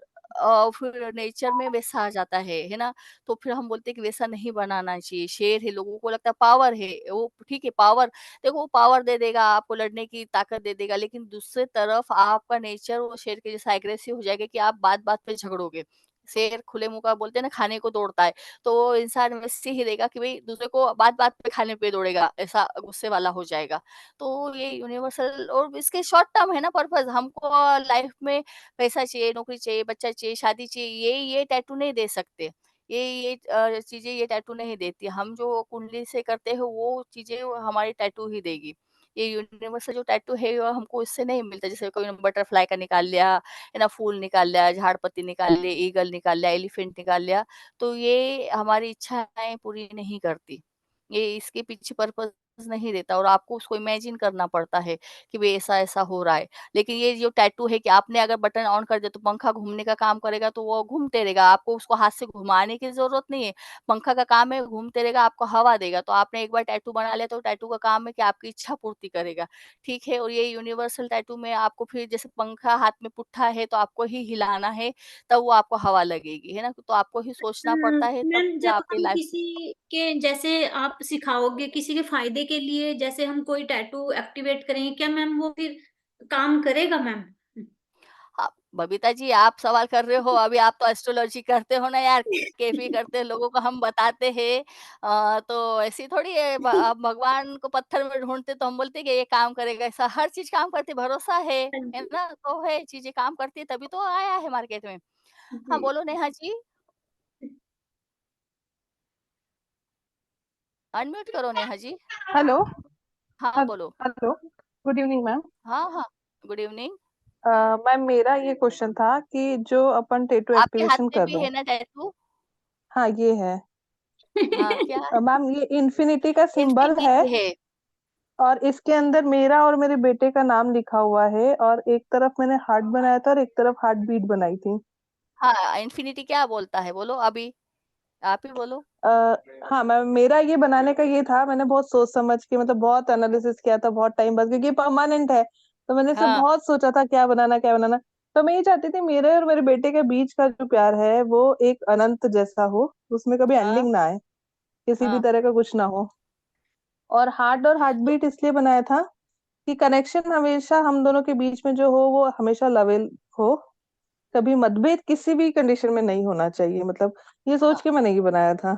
Speaker 1: फिर नेचर में वैसा आ जाता है ना? तो फिर हम बोलते हैं कि वैसा नहीं बनाना चाहिए। शेर है, लोगों को लगता है पावर है, वो ठीक है पावर, देखो वो पावर दे देगा, आपको लड़ने की ताकत दे देगा, लेकिन दूसरी तरफ आपका नेचर वो शेर के जैसा एग्रेसिव हो जाएगा कि आप बात-बात पे झगड़ोगे। शेर खुले मुँह का बोलते हैं ना खाने को दौड़ता है, तो वो इंसान वैसे ही रहेगा कि भई दूसरे को बात-बात पे खाने पे दौड़ेगा, ऐसा गुस्से वाला हो जाएगा। तो ये यूनिवर्सल और इसके शॉर्ट टर्म है ना पर्पज़, हमको लाइफ में पैसा चाहिए, नौकरी चाहिए, बच्चा चाहिए, शादी चाहिए, ये टैटू नहीं दे सकते। ये चीज़ें ये टैटू नहीं देती। हम जो कुंडली से करते हैं वो चीज़ें वो हमारी टैटू ही देगी। ये यूनिवर्सल जो टैटू है वो हमको इससे नहीं मिलता। जैसे कोई ने बटरफ्लाई का निकाल लिया, है ना, फूल निकाल लिया, झाड़-पत्ती निकाल लिए, ईगल निकाल लिया, एलिफेंट निकाल लिया, तो ये हमारी इच्छाएँ पूरी नहीं करती। ये इसके पीछे पर्पज़ नहीं रहता और आपको उसको इमेजिन करना पड़ता है कि भई ऐसा-ऐसा हो रहा है। लेकिन ये जो टैटू है कि आपने अगर बटन ऑन कर दिया तो पंखा घूमने का काम करेगा, तो वो घूमते रहेगा। आपको उसको हाथ से घुमाने की ज़रूरत नहीं है। पंखा का काम है घूमते रहेगा, आपको हवा देगा। तो आपने एक बार टैटू बना लिया तो टैटू का काम है कि आपकी इच्छा पूर्ति करेगा। ठीक है? और ये यूनिवर्सल टैटू में आपको फिर जैसे पंखा हाथ में पुट्ठा है तो आपको ही हिलाना है, तब वो आपको हवा लगेगी, है ना? तो आपको ही सोचना पड़ता है, तब
Speaker 6: मैम
Speaker 1: फिर
Speaker 6: जब
Speaker 1: आपकी
Speaker 6: हम
Speaker 1: लाइफ।
Speaker 6: किसी के जैसे आप सिखाओगे किसी के फायदे के लिए जैसे हम कोई टैटू एक्टिवेट करेंगे, क्या मैम वो फिर काम करेगा मैम?
Speaker 1: हाँ, बबीता जी आप सवाल कर रहे हो, अभी आप तो एस्ट्रोलॉजी करते हो ना यार, केफी करते हैं, लोगों को हम बताते हैं। तो ऐसी थोड़ी है, आप भगवान को पत्थर में ढूँढते तो हम बोलते हैं कि ये काम करेगा, ऐसा हर चीज़ काम करती है, भरोसा है
Speaker 6: हाँ
Speaker 1: ना? तो है, चीज़ें काम करती है तभी तो आया है मार्केट में। हाँ,
Speaker 6: जी।
Speaker 1: बोलो नेहा जी, अनम्यूट करो नेहा जी।
Speaker 5: हेलो।
Speaker 1: हाँ, बोलो।
Speaker 5: हेलो। Good evening ma'am.
Speaker 1: हाँ, हाँ, गुड इवनिंग।
Speaker 5: मैम मेरा ये क्वेश्चन था कि जो अपन टैटू
Speaker 1: आपके हाथ
Speaker 5: एक्टिवेशन
Speaker 1: में
Speaker 5: कर
Speaker 1: भी
Speaker 5: रहे
Speaker 1: है
Speaker 5: हैं।
Speaker 1: ना टैटू?
Speaker 5: हाँ, ये है।
Speaker 1: हाँ, क्या है?
Speaker 5: मैम ये इन्फिनिटी का सिंबल है
Speaker 1: इन्फिनिटी है।
Speaker 5: और इसके अंदर मेरा और मेरे बेटे का नाम लिखा हुआ है और एक तरफ मैंने हार्ट बनाया था और एक तरफ हार्ट बीट बनाई थी।
Speaker 1: हाँ, इन्फिनिटी क्या बोलता है? बोलो अभी, आप ही बोलो।
Speaker 5: अ, हाँ मैम मेरा ये बनाने का ये था, मैंने बहुत सोच समझ के मतलब बहुत एनालिसिस किया था बहुत टाइम बाद, क्योंकि परमानेंट है। तो मैंने इसे
Speaker 1: हाँ,
Speaker 5: बहुत सोचा था क्या बनाना। तो मैं ये चाहती थी मेरे और मेरे बेटे के बीच का जो प्यार है वो एक अनंत जैसा हो, उसमें कभी
Speaker 1: हाँ,
Speaker 5: एंडिंग ना आए, किसी भी
Speaker 1: हाँ।
Speaker 5: तरह का कुछ ना हो। और हार्ट
Speaker 1: तो
Speaker 5: बीट इसलिए बनाया था कि कनेक्शन हमेशा हम दोनों के बीच में जो हो वो हमेशा लेवल हो, कभी मतभेद किसी भी कंडीशन में नहीं होना चाहिए, मतलब ये सोच के
Speaker 1: हाँ।
Speaker 5: मैंने ये बनाया था।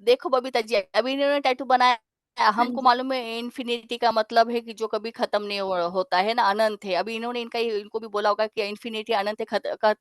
Speaker 1: देखो बबीता जी, अभी इन्होंने टैटू बनाया,
Speaker 6: हाँ
Speaker 1: हमको
Speaker 6: जी।
Speaker 1: मालूम है इन्फिनिटी का मतलब है कि जो कभी खत्म नहीं होता है ना, अनंत है। अभी इन्होंने इनको भी बोला होगा कि इन्फिनिटी अनंत है,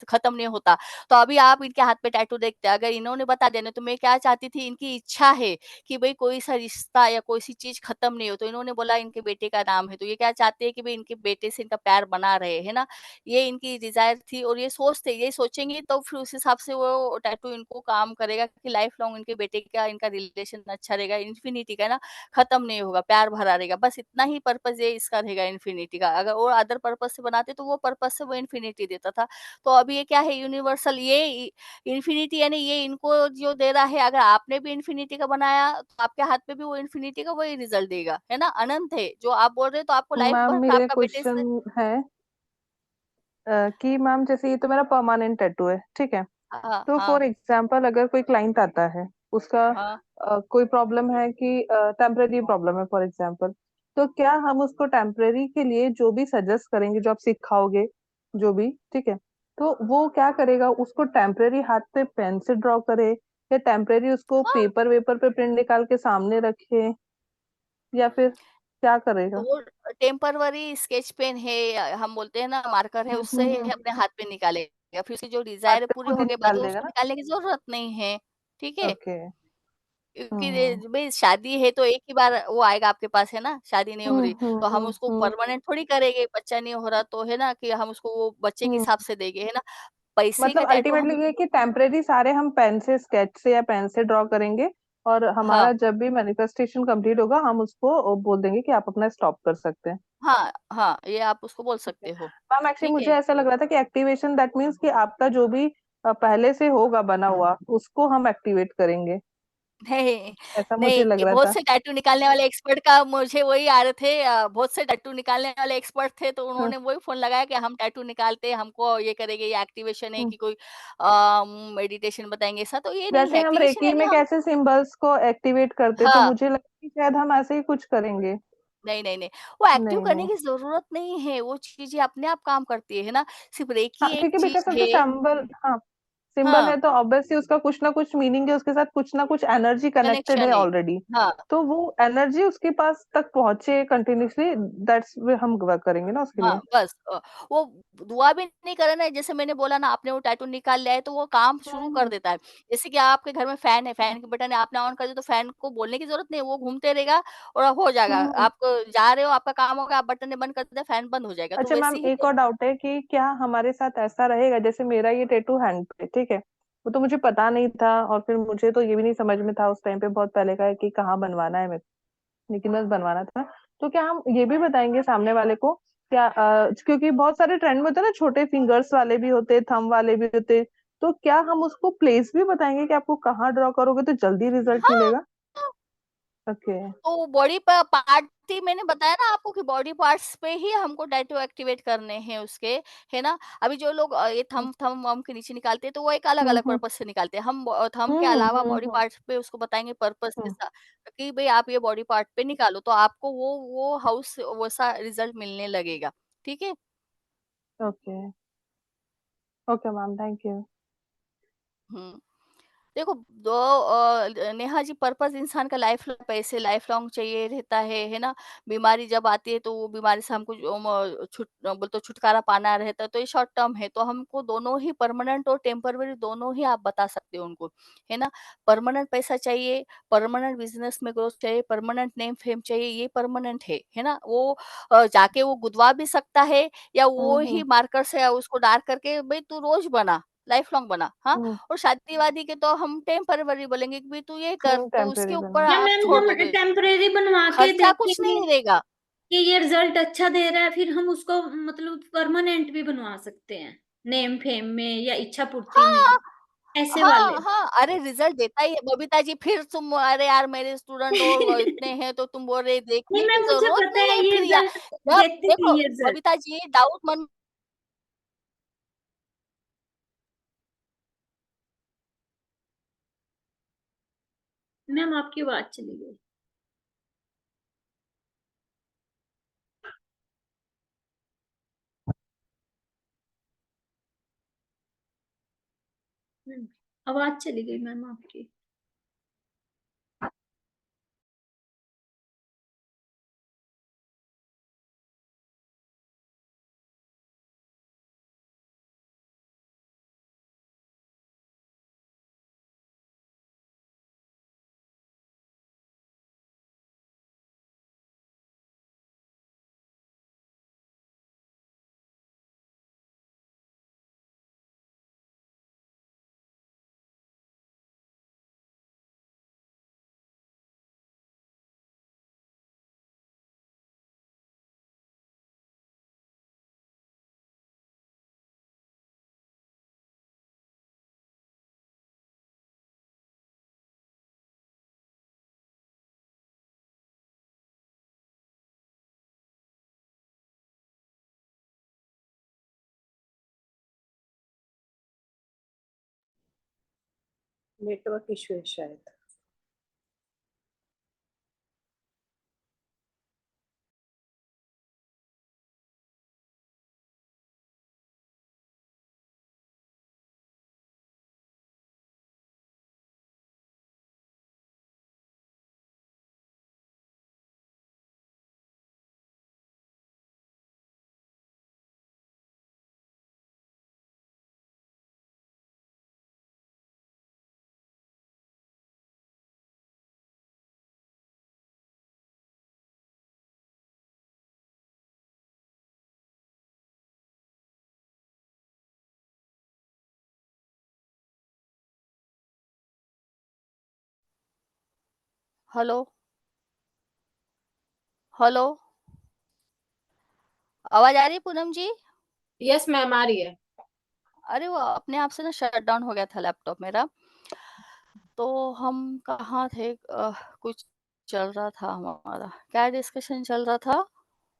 Speaker 1: खत्म नहीं होता। तो अभी आप इनके हाथ पे टैटू देखते हैं, अगर इन्होंने बता दिया ना, तो मैं क्या चाहती थी, इनकी इच्छा है कि भाई कोई सा रिश्ता या कोई सी चीज खत्म नहीं हो, तो इन्होंने बोला इनके बेटे का नाम है, तो ये क्या चाहते हैं कि भाई इनके बेटे से इनका प्यार बना रहे, है ना? ये इनकी डिजायर थी और ये सोचेंगे तो फिर उस हिसाब से वो टैटू इनको काम करेगा कि लाइफ लॉन्ग इनके बेटे का इनका रिलेशन अच्छा रहेगा, इन्फिनिटी का ना, खत्म नहीं होगा, प्यार भरा रहेगा। बस इतना ही पर्पस ये इसका रहेगा इन्फिनिटी का। अगर और अदर पर्पस से बनाते तो वो पर्पस से वो इन्फिनिटी देता था। तो अभी ये क्या है, यूनिवर्सल ये इन्फिनिटी, यानी ये इनको जो दे रहा है, अगर आपने भी इन्फिनिटी का बनाया तो आपके हाथ में भी वो इन्फिनिटी का वही रिजल्ट देगा, है ना? अनंत है जो आप बोल रहे हो, तो आपको लाइफ
Speaker 5: मैम
Speaker 1: भर
Speaker 5: मेरे
Speaker 1: आपका बेटे
Speaker 5: क्वेश्चन
Speaker 1: से।
Speaker 5: है कि मैम जैसे ये तो मेरा परमानेंट टैटू है, ठीक है?
Speaker 1: हाँ,
Speaker 5: तो
Speaker 1: हाँ,
Speaker 5: फॉर एग्जांपल अगर कोई क्लाइंट आता है, उसका
Speaker 1: हाँ।
Speaker 5: कोई प्रॉब्लम है कि टेम्परेरी प्रॉब्लम है फॉर एग्जांपल, तो क्या हम उसको टेम्परेरी के लिए जो भी सजेस्ट करेंगे, जो आप सिखाओगे, जो भी, ठीक है? तो वो क्या करेगा, उसको टेम्परेरी हाथ पे पेन से ड्रॉ करे या टेम्परेरी उसको
Speaker 1: हाँ,
Speaker 5: पेपर वेपर पे प्रिंट निकाल के सामने रखे या फिर क्या
Speaker 1: तो
Speaker 5: करेगा?
Speaker 1: वो टेम्परवरी स्केच पेन है, हम बोलते हैं ना, मार्कर है, उससे ही
Speaker 5: हम्म।
Speaker 1: अपने हाथ पे निकालेगा। फिर उसकी जो
Speaker 5: हाथ
Speaker 1: डिजायर है
Speaker 5: पे
Speaker 1: पूरी
Speaker 5: खुद
Speaker 1: हो
Speaker 5: ही
Speaker 1: गए बाद
Speaker 5: निकाल
Speaker 1: तो
Speaker 5: लेगा
Speaker 1: उसको
Speaker 5: ना?
Speaker 1: निकालने की जरूरत नहीं है। ठीक है?
Speaker 5: ओके।
Speaker 1: क्योंकि
Speaker 5: हम्म।
Speaker 1: भाई शादी है तो एक ही बार वो आएगा आपके पास, है ना? शादी नहीं हो
Speaker 5: हम्म।
Speaker 1: रही तो हम उसको
Speaker 5: हम्म।
Speaker 1: परमानेंट थोड़ी करेंगे, बच्चा नहीं हो रहा तो, है ना, कि हम उसको वो बच्चे के
Speaker 5: हम्म।
Speaker 1: हिसाब से देंगे, है ना? पैसे का
Speaker 5: मतलब
Speaker 1: टैटू
Speaker 5: अल्टीमेटली
Speaker 1: हम।
Speaker 5: ये कि टेम्परेरी सारे हम पेन से स्केच से या पेन से ड्रॉ करेंगे और
Speaker 1: हाँ,
Speaker 5: हमारा जब भी मैनिफेस्टेशन कंप्लीट होगा हम उसको बोल देंगे कि आप अपना स्टॉप कर सकते हैं।
Speaker 1: हाँ, हाँ, ये आप उसको बोल
Speaker 5: ठीक है
Speaker 1: सकते हो।
Speaker 5: मैम, एक्चुअली
Speaker 1: ठीक
Speaker 5: मुझे
Speaker 1: है।
Speaker 5: ऐसा लग रहा था कि एक्टिवेशन दैट मीन्स कि आपका जो भी पहले से होगा बना हुआ उसको हम एक्टिवेट करेंगे,
Speaker 1: नहीं,
Speaker 5: ऐसा मुझे लग
Speaker 1: नहीं,
Speaker 5: रहा
Speaker 1: बहुत
Speaker 5: था।
Speaker 1: से टैटू निकालने वाले एक्सपर्ट का मुझे वही आ रहे थे, बहुत से टैटू निकालने वाले एक्सपर्ट थे, तो
Speaker 5: हम्म।
Speaker 1: उन्होंने वही फ़ोन लगाया कि हम टैटू निकालते हैं, हमको ये करेंगे, ये एक्टिवेशन है
Speaker 5: हम्म।
Speaker 1: कि कोई मेडिटेशन बताएँगे, ऐसा तो ये नहीं
Speaker 5: जैसे
Speaker 1: है,
Speaker 5: हम
Speaker 1: एक्टिवेशन
Speaker 5: रेकी
Speaker 1: यानी
Speaker 5: में
Speaker 1: हम।
Speaker 5: कैसे सिंबल्स को एक्टिवेट करते तो
Speaker 1: हाँ,
Speaker 5: मुझे लगा कि शायद हम ऐसे ही कुछ करेंगे।
Speaker 1: नहीं, नहीं, नहीं, वो एक्टिव
Speaker 5: नहीं
Speaker 1: करने
Speaker 5: नहीं।
Speaker 1: की ज़रूरत नहीं है, वो चीज़ें अपने आप काम करती है ना? सिर्फ़ रेकी
Speaker 5: हाँ
Speaker 1: एक
Speaker 5: क्योंकि
Speaker 1: चीज़
Speaker 5: बिकॉज ऑफ द
Speaker 1: है।
Speaker 5: सिंबल, हाँ सिंबल है तो ऑब्वियसली उसका कुछ ना कुछ मीनिंग है, उसके साथ कुछ ना कुछ एनर्जी कनेक्टेड
Speaker 1: कनेक्शन
Speaker 5: है
Speaker 1: है।
Speaker 5: ऑलरेडी।
Speaker 1: हाँ,
Speaker 5: तो वो एनर्जी उसके पास तक पहुंचे कंटिन्यूअसली, दैट्स हम वर्क करेंगे ना उसके लिए।
Speaker 1: हाँ, बस वो दुआ भी नहीं करे ना, जैसे मैंने बोला ना, आपने वो टैटू निकाल लिया है तो वो काम शुरू कर
Speaker 5: हम्म
Speaker 1: देता है। जैसे कि आपके घर में फैन है, फैन की बटन है, आपने ऑन कर दिया तो फैन को बोलने की ज़रूरत नहीं है, वो घूमते रहेगा और हो जाएगा।
Speaker 5: हम्म।
Speaker 1: आप जा रहे हो, आपका काम होगा, आप बटन बंद कर देते, फैन बंद हो जाएगा। तो
Speaker 5: अच्छा मैम,
Speaker 1: वैसे ही
Speaker 5: एक और डाउट है कि क्या हमारे साथ ऐसा रहेगा, जैसे मेरा ये टैटू हैंड पे, ठीक है, वो तो मुझे पता नहीं था, और फिर मुझे तो ये भी नहीं समझ में था उस टाइम पे, बहुत पहले का है, कि कहाँ बनवाना है मेरे को, लेकिन बस बनवाना था। तो क्या हम ये भी बताएंगे सामने वाले को, क्या क्योंकि बहुत सारे ट्रेंड में होते हैं ना, छोटे फिंगर्स वाले भी होते, थंब वाले भी होते, तो क्या हम उसको प्लेस भी बताएंगे कि आपको कहाँ ड्रॉ करोगे तो जल्दी रिजल्ट
Speaker 1: हाँ,
Speaker 5: मिलेगा? ओके।
Speaker 1: तो बॉडी पार्ट ही मैंने बताया ना आपको कि बॉडी पार्ट्स पे ही हमको टैटू एक्टिवेट करने हैं उसके, है ना? अभी जो लोग ये थंब थंब वंब के नीचे निकालते हैं तो वो एक अलग-अलग
Speaker 5: हम्म
Speaker 1: पर्पस से निकालते हैं। हम थंब के
Speaker 5: हम्म
Speaker 1: अलावा
Speaker 5: हम्म
Speaker 1: बॉडी
Speaker 5: हम्म
Speaker 1: पार्ट्स पे उसको बताएँगे पर्पस
Speaker 5: हम्म
Speaker 1: जैसा कि भई आप ये बॉडी पार्ट पे निकालो तो आपको वो हाउस वैसा रिजल्ट मिलने लगेगा। ठीक है?
Speaker 5: Okay. Okay ma'am, thank you.
Speaker 1: हुँ। देखो नेहा जी, पर्पस इंसान का पैसे लाइफ लॉन्ग चाहिए रहता है ना? बीमारी जब आती है तो वो बीमारी से हमको जो बोले तो छुटकारा पाना रहता है, तो ये शॉर्ट टर्म है, तो हमको दोनों ही परमानेंट और टेम्पररी दोनों ही आप बता सकते हो उनको, है ना? परमानेंट पैसा चाहिए, परमानेंट बिजनेस में ग्रोथ चाहिए, परमानेंट नेम फेम चाहिए, ये परमानेंट है ना? वो जाके वो गुदवा भी सकता है या वो ही
Speaker 5: हम्म
Speaker 1: मार्कर से उसको डार्क करके भाई तू रोज बना, लाइफ लॉन्ग बना, हाँ?
Speaker 5: हम्म
Speaker 1: और शादी-वादी के तो हम टेम्परेरी बोलेंगे कि भई तू ये कर, तो उसके
Speaker 5: टेम्परेरी
Speaker 1: ऊपर
Speaker 5: बना।
Speaker 6: या
Speaker 1: आप
Speaker 6: मैम
Speaker 1: छोड़
Speaker 6: हम
Speaker 1: दो बे
Speaker 6: टेम्परेरी बनवा के
Speaker 1: खर्चा कुछ
Speaker 6: देखेंगे
Speaker 1: नहीं रहेगा।
Speaker 6: कि ये रिजल्ट अच्छा दे रहा है, फिर हम उसको मतलब परमानेंट भी बनवा सकते हैं, नेम फेम में या इच्छा पूर्ति में,
Speaker 1: हाँ,
Speaker 6: ऐसे वाले।
Speaker 1: हाँ, हाँ, अरे रिज़ल्ट देता ही है बबीता जी, फिर तुम अरे यार मेरे स्टूडेंट और इतने हैं तो तुम बोल रहे
Speaker 6: नहीं
Speaker 1: देखने की
Speaker 6: मैम, मुझे
Speaker 1: ज़रूरत
Speaker 6: पता
Speaker 1: नहीं
Speaker 6: है
Speaker 1: है
Speaker 6: ये
Speaker 1: फिर या
Speaker 6: रिजल्ट
Speaker 1: जब
Speaker 6: देते हैं,
Speaker 1: देखो
Speaker 6: ये रिजल्ट।
Speaker 1: बबीता जी डाउट मन
Speaker 6: मैम आपकी आवाज चली गई। आवाज चली गई मैम आपकी।
Speaker 2: नेटवर्क इश्यू है शायद।
Speaker 1: हेलो, हेलो, आवाज़ आ रही है पूनम जी?
Speaker 3: यस मैम, आ रही है।
Speaker 1: अरे वो अपने आप से ना शट डाउन हो गया था लैपटॉप मेरा। तो हम कहाँ थे? कुछ चल रहा था हमारा, क्या डिस्कशन चल रहा था?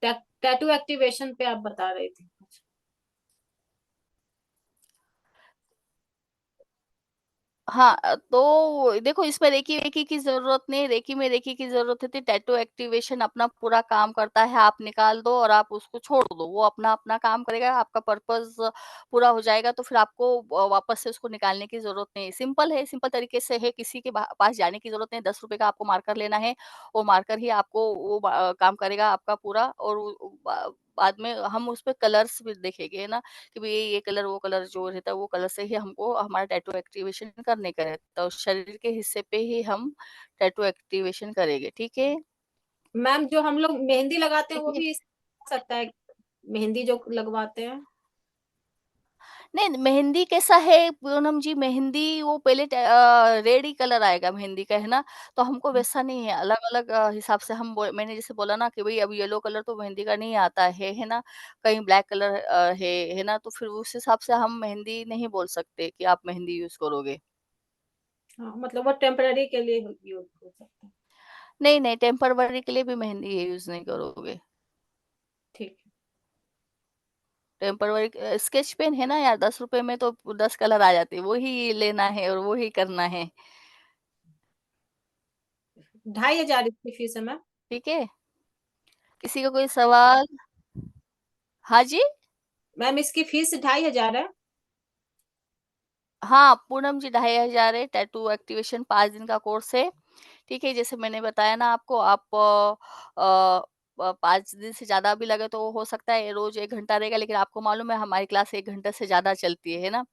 Speaker 3: टैटू एक्टिवेशन पे आप बता रही थी।
Speaker 1: हाँ, तो देखो इसमें रेकी-वेकी की ज़रूरत नहीं, रेकी में रेकी की ज़रूरत होती है, टैटू एक्टिवेशन अपना पूरा काम करता है, आप निकाल दो और आप उसको छोड़ दो, वो अपना-अपना काम करेगा, आपका पर्पज़ पूरा हो जाएगा, तो फिर आपको वापस से उसको निकालने की ज़रूरत नहीं है। सिंपल है, सिंपल तरीके से है, किसी के पास जाने की ज़रूरत नहीं, ₹10 का आपको मार्कर लेना है, वो मार्कर ही आपको वो काम करेगा आपका पूरा और बाद में हम उसपे कलर्स भी देखेंगे, है ना? कि भई ये कलर वो कलर जो रहता है वो कलर से ही हमको हमारा टैटू एक्टिवेशन करने का रहता है। तो शरीर के हिस्से पे ही हम टैटू एक्टिवेशन करेंगे, ठीक है?
Speaker 3: मैम जो हम लोग मेहंदी लगाते हैं
Speaker 1: ठीक
Speaker 3: वो
Speaker 1: है।
Speaker 3: भी सकता है, मेहंदी जो लगवाते हैं।
Speaker 1: नहीं, मेहंदी कैसा है पूनम जी, मेहंदी वो पहले रेड ही कलर आएगा मेहंदी का, है ना? तो हमको वैसा नहीं है, अलग-अलग हिसाब से हम मैंने जैसे बोला ना कि भई अब येलो कलर तो मेहंदी का नहीं आता है ना? कहीं ब्लैक कलर है ना? तो फिर उस हिसाब से हम मेहंदी नहीं बोल सकते कि आप मेहंदी यूज़ करोगे।
Speaker 3: हाँ, मतलब वो टेम्परेरी के लिए यूज हो सकता है।
Speaker 1: नहीं, नहीं, टेम्परवरी के लिए भी मेहंदी यूज़ नहीं करोगे।
Speaker 3: ठीक है।
Speaker 1: टेम्परवरी स्केच पेन है ना यार, ₹10 में तो 10 कलर आ जाते हैं, वो ही लेना है और वो ही करना है,
Speaker 3: 2500 इसकी फीस है मैम।
Speaker 1: ठीक है? किसी का कोई सवाल? हाँ जी?
Speaker 3: मैम इसकी फीस 2500 है।
Speaker 1: हाँ, पूनम जी 2500 है, टैटू एक्टिवेशन 5 दिन का कोर्स है, ठीक है? जैसे मैंने बताया ना आपको, आप 5 दिन से ज़्यादा भी लगे तो हो सकता है रोज़ 1 घंटा रहेगा, लेकिन आपको मालूम है हमारी क्लास 1 घंटे से ज़्यादा चलती है ना?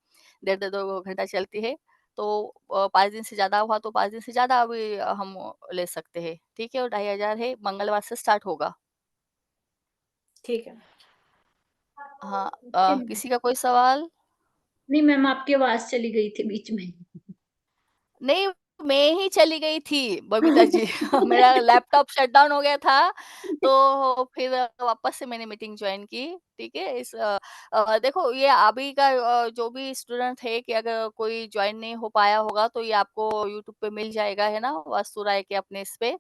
Speaker 1: डेढ़ डेढ़ 2 घंटा चलती है, तो 5 दिन से ज़्यादा हुआ तो 5 दिन से ज़्यादा भी हम ले सकते हैं, ठीक है? और 2500 है, मंगलवार से स्टार्ट होगा।
Speaker 3: ठीक है।
Speaker 1: हाँ,
Speaker 6: ओके मैम।
Speaker 1: किसी का कोई सवाल?
Speaker 6: नहीं मैम, आपकी आवाज चली गई थी बीच में।
Speaker 1: नहीं, मैं ही चली गई थी बबीता जी। मेरा लैपटॉप शटडाउन हो गया था, तो फिर वापस से मैंने मीटिंग जॉइन की, ठीक है? देखो ये अभी का जो भी स्टूडेंट है कि अगर कोई जॉइन नहीं हो पाया होगा, तो ये आपको यूट्यूब पे मिल जाएगा, है ना? वास्तु राय के अपने इस पे।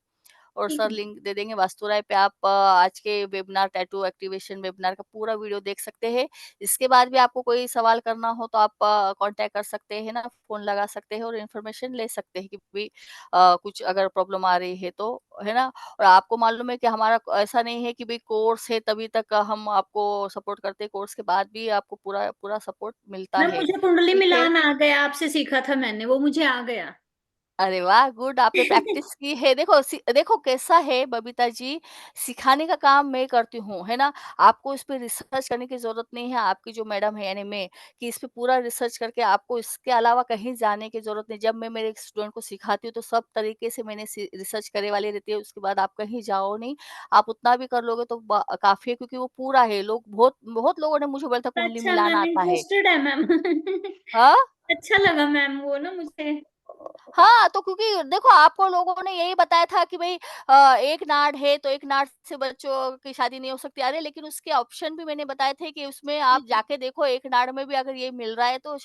Speaker 1: और
Speaker 6: ठीक
Speaker 1: सर
Speaker 6: है।
Speaker 1: लिंक दे देंगे वास्तु राय पे, आप आज के वेबिनार टैटू एक्टिवेशन वेबिनार का पूरा वीडियो देख सकते हैं। इसके बाद भी आपको कोई सवाल करना हो तो आप कांटेक्ट कर सकते हैं ना, फ़ोन लगा सकते हैं और इन्फॉर्मेशन ले सकते हैं कि भई कुछ अगर प्रॉब्लम आ रही है तो, है ना? और आपको मालूम है कि हमारा ऐसा नहीं है कि भई कोर्स है तभी तक हम आपको सपोर्ट करते हैं, कोर्स के बाद भी आपको पूरा पूरा सपोर्ट मिलता
Speaker 6: मैम
Speaker 1: है।
Speaker 6: मुझे कुंडली
Speaker 1: ठीक है?
Speaker 6: मिलान आ गया, आपसे सीखा था मैंने, वो मुझे आ गया।
Speaker 1: अरे वाह! गुड, आपने प्रैक्टिस की है। देखो कैसा है बबीता जी, सिखाने का काम मैं करती हूँ, है ना? आपको इस पे रिसर्च करने की ज़रूरत नहीं है, आपकी जो मैडम है यानी मैं, कि इस पे पूरा रिसर्च करके आपको इसके अलावा कहीं जाने की ज़रूरत नहीं। जब मैं मेरे स्टूडेंट को सिखाती हूँ तो सब तरीके से मैंने रिसर्च करे वाली रहती है, उसके बाद आप कहीं जाओ नहीं। आप उतना भी कर लोगे तो काफ़ी है, क्योंकि वो पूरा है। लोग बहुत बहुत लोगों ने मुझे बोला था कुंडली
Speaker 6: अच्छा
Speaker 1: मिलाना
Speaker 6: मैम,
Speaker 1: आता है।
Speaker 6: इंटरेस्टेड है मैम।
Speaker 1: हाँ?
Speaker 6: अच्छा लगा मैम वो ना मुझे।
Speaker 1: हाँ, तो क्योंकि देखो आपको लोगों ने यही बताया था कि भई एक नाड है तो एक नाड से बच्चों की शादी नहीं हो सकती। अरे लेकिन उसके ऑप्शन भी मैंने बताए थे कि उसमें आप जाके देखो, एक नाड में भी अगर ये मिल रहा है तो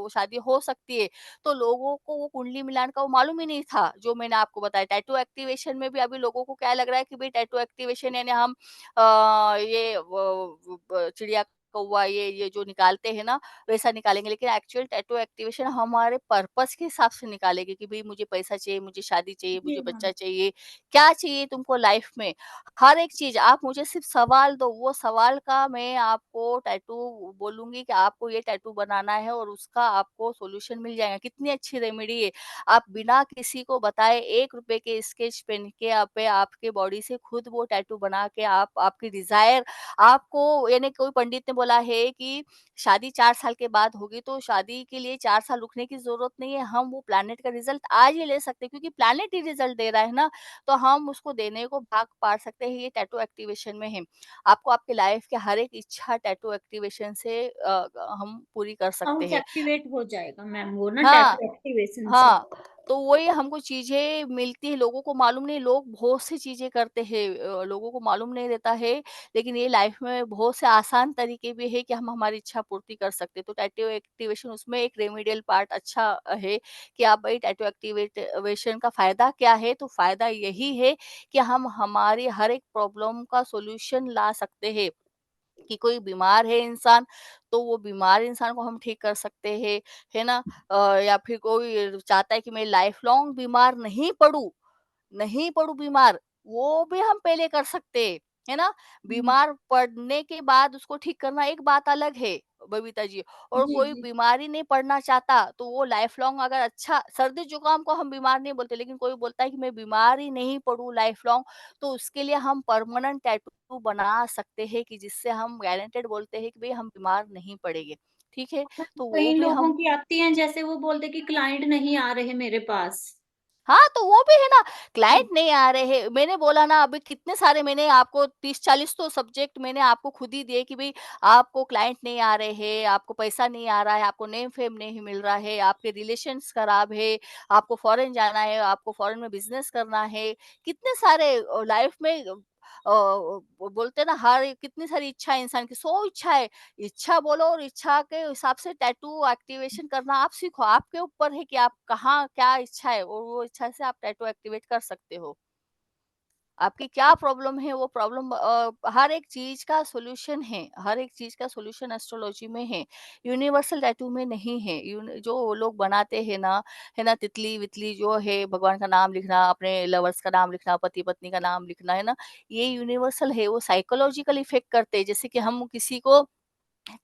Speaker 1: शादी हो सकती है। तो लोगों को वो कुंडली मिलान का वो मालूम ही नहीं था, जो मैंने आपको बताया। टैटू एक्टिवेशन में भी अभी लोगों को क्या लग रहा है कि भई टैटू एक्टिवेशन यानी हम ये व ब चिड़िया, कौवा ये जो निकालते हैं ना, वैसा निकालेंगे, लेकिन एक्चुअल टैटू एक्टिवेशन हमारे पर्पस के हिसाब से निकालेंगे कि भाई मुझे पैसा चाहिए, मुझे शादी चाहिए,
Speaker 6: जी
Speaker 1: मुझे
Speaker 6: मैम।
Speaker 1: बच्चा चाहिए, क्या चाहिए तुमको लाइफ में, हर एक चीज आप मुझे सिर्फ सवाल दो, वो सवाल का मैं आपको टैटू बोलूंगी कि आपको ये टैटू बनाना है और उसका आपको सॉल्यूशन मिल जाएगा। कितनी अच्छी रेमेडी है, आप बिना किसी को बताए ₹1 के स्केच पेन के आप आपके बॉडी से खुद वो टैटू बना के आप आपकी डिजायर आपको, यानी कोई पंडित ने बोला है कि शादी 4 साल के बाद होगी, तो शादी के लिए 4 साल रुकने की ज़रूरत नहीं है। हम वो प्लैनेट का रिज़ल्ट आज ही ले सकते हैं, क्योंकि प्लैनेट ही रिज़ल्ट दे रहा है ना, तो हम उसको देने को भाग पा सकते हैं, ये टैटू एक्टिवेशन में है। आपको आपकी लाइफ़ के हर एक इच्छा टैटू एक्टिवेशन से हम पूरी कर सकते
Speaker 6: अकाउंट
Speaker 1: हैं।
Speaker 6: एक्टिवेट हो जाएगा मैम वो ना
Speaker 1: हाँ।
Speaker 6: टैटू एक्टिवेशन से।
Speaker 1: हाँ, तो वही हमको चीज़ें मिलती हैं, लोगों को मालूम नहीं, लोग बहुत सी चीज़ें करते हैं, लोगों को मालूम नहीं रहता है, लेकिन ये लाइफ में बहुत से आसान तरीके भी हैं कि हम हमारी इच्छा पूर्ति कर सकते हैं। तो टैटू एक्टिवेशन उसमें एक रेमेडियल पार्ट अच्छा है कि आप भाई टैटू एक्टिवेशन का फ़ायदा क्या है? तो फ़ायदा यही है कि हम हमारी हर एक प्रॉब्लम का सॉल्यूशन ला सकते हैं। कि कोई बीमार है इंसान, तो वो बीमार इंसान को हम ठीक कर सकते हैं, है ना? या फिर कोई चाहता है कि मैं लाइफ लॉन्ग बीमार नहीं पड़ूँ बीमार, वो भी हम पहले कर सकते हैं, है ना? बीमार पड़ने के बाद उसको ठीक करना एक बात अलग है, बबीता जी। और
Speaker 6: जी
Speaker 1: कोई
Speaker 6: जी।
Speaker 1: बीमारी नहीं पड़ना चाहता, तो वो लाइफ लॉन्ग अगर अच्छा सर्दी-जुकाम को हम बीमार नहीं बोलते, लेकिन कोई बोलता है कि मैं बीमार ही नहीं पड़ूँ लाइफ लॉन्ग, तो उसके लिए हम परमानेंट टैटू बना सकते हैं कि जिससे हम गारंटेड बोलते हैं कि भई हम बीमार नहीं पड़ेंगे, ठीक है? तो वो
Speaker 6: कई
Speaker 1: भी
Speaker 6: लोगों
Speaker 1: हम
Speaker 6: की आती हैं, जैसे वो बोलते कि क्लाइंट नहीं आ रहे मेरे पास।
Speaker 1: हाँ, तो वो भी है ना,
Speaker 6: हाँ,
Speaker 1: क्लाइंट नहीं आ रहे हैं। मैंने बोला ना अभी कितने सारे मैंने आपको 30-40 तो सब्जेक्ट मैंने आपको खुद ही दिए कि भई आपको क्लाइंट नहीं आ रहे हैं, आपको पैसा नहीं आ रहा है, आपको नेम फेम नहीं मिल रहा है, आपके रिलेशंस खराब है, आपको फॉरेन जाना है, आपको फॉरेन में बिज़नेस करना है। कितने सारे लाइफ में बोलते हैं ना हर कितनी सारी इच्छा है इंसान की, 100 इच्छा है। इच्छा बोलो और इच्छा के हिसाब से टैटू एक्टिवेशन करना आप सीखो। आपके ऊपर है कि आप कहाँ क्या इच्छा है और वो इच्छा से आप टैटू एक्टिवेट कर सकते हो। आपकी क्या प्रॉब्लम है वो प्रॉब्लम हर एक चीज़ का सॉल्यूशन है। हर एक चीज़ का सॉल्यूशन एस्ट्रोलॉजी में है। यूनिवर्सल टैटू में नहीं है। जो वो लोग बनाते हैं ना, है ना तितली-वितली जो है भगवान का नाम लिखना, अपने लवर्स का नाम लिखना, पति-पत्नी का नाम लिखना, है ना? ये यूनिवर्सल है। वो साइकोलॉजिकल इफेक्ट करते हैं। जैसे कि हम किसी को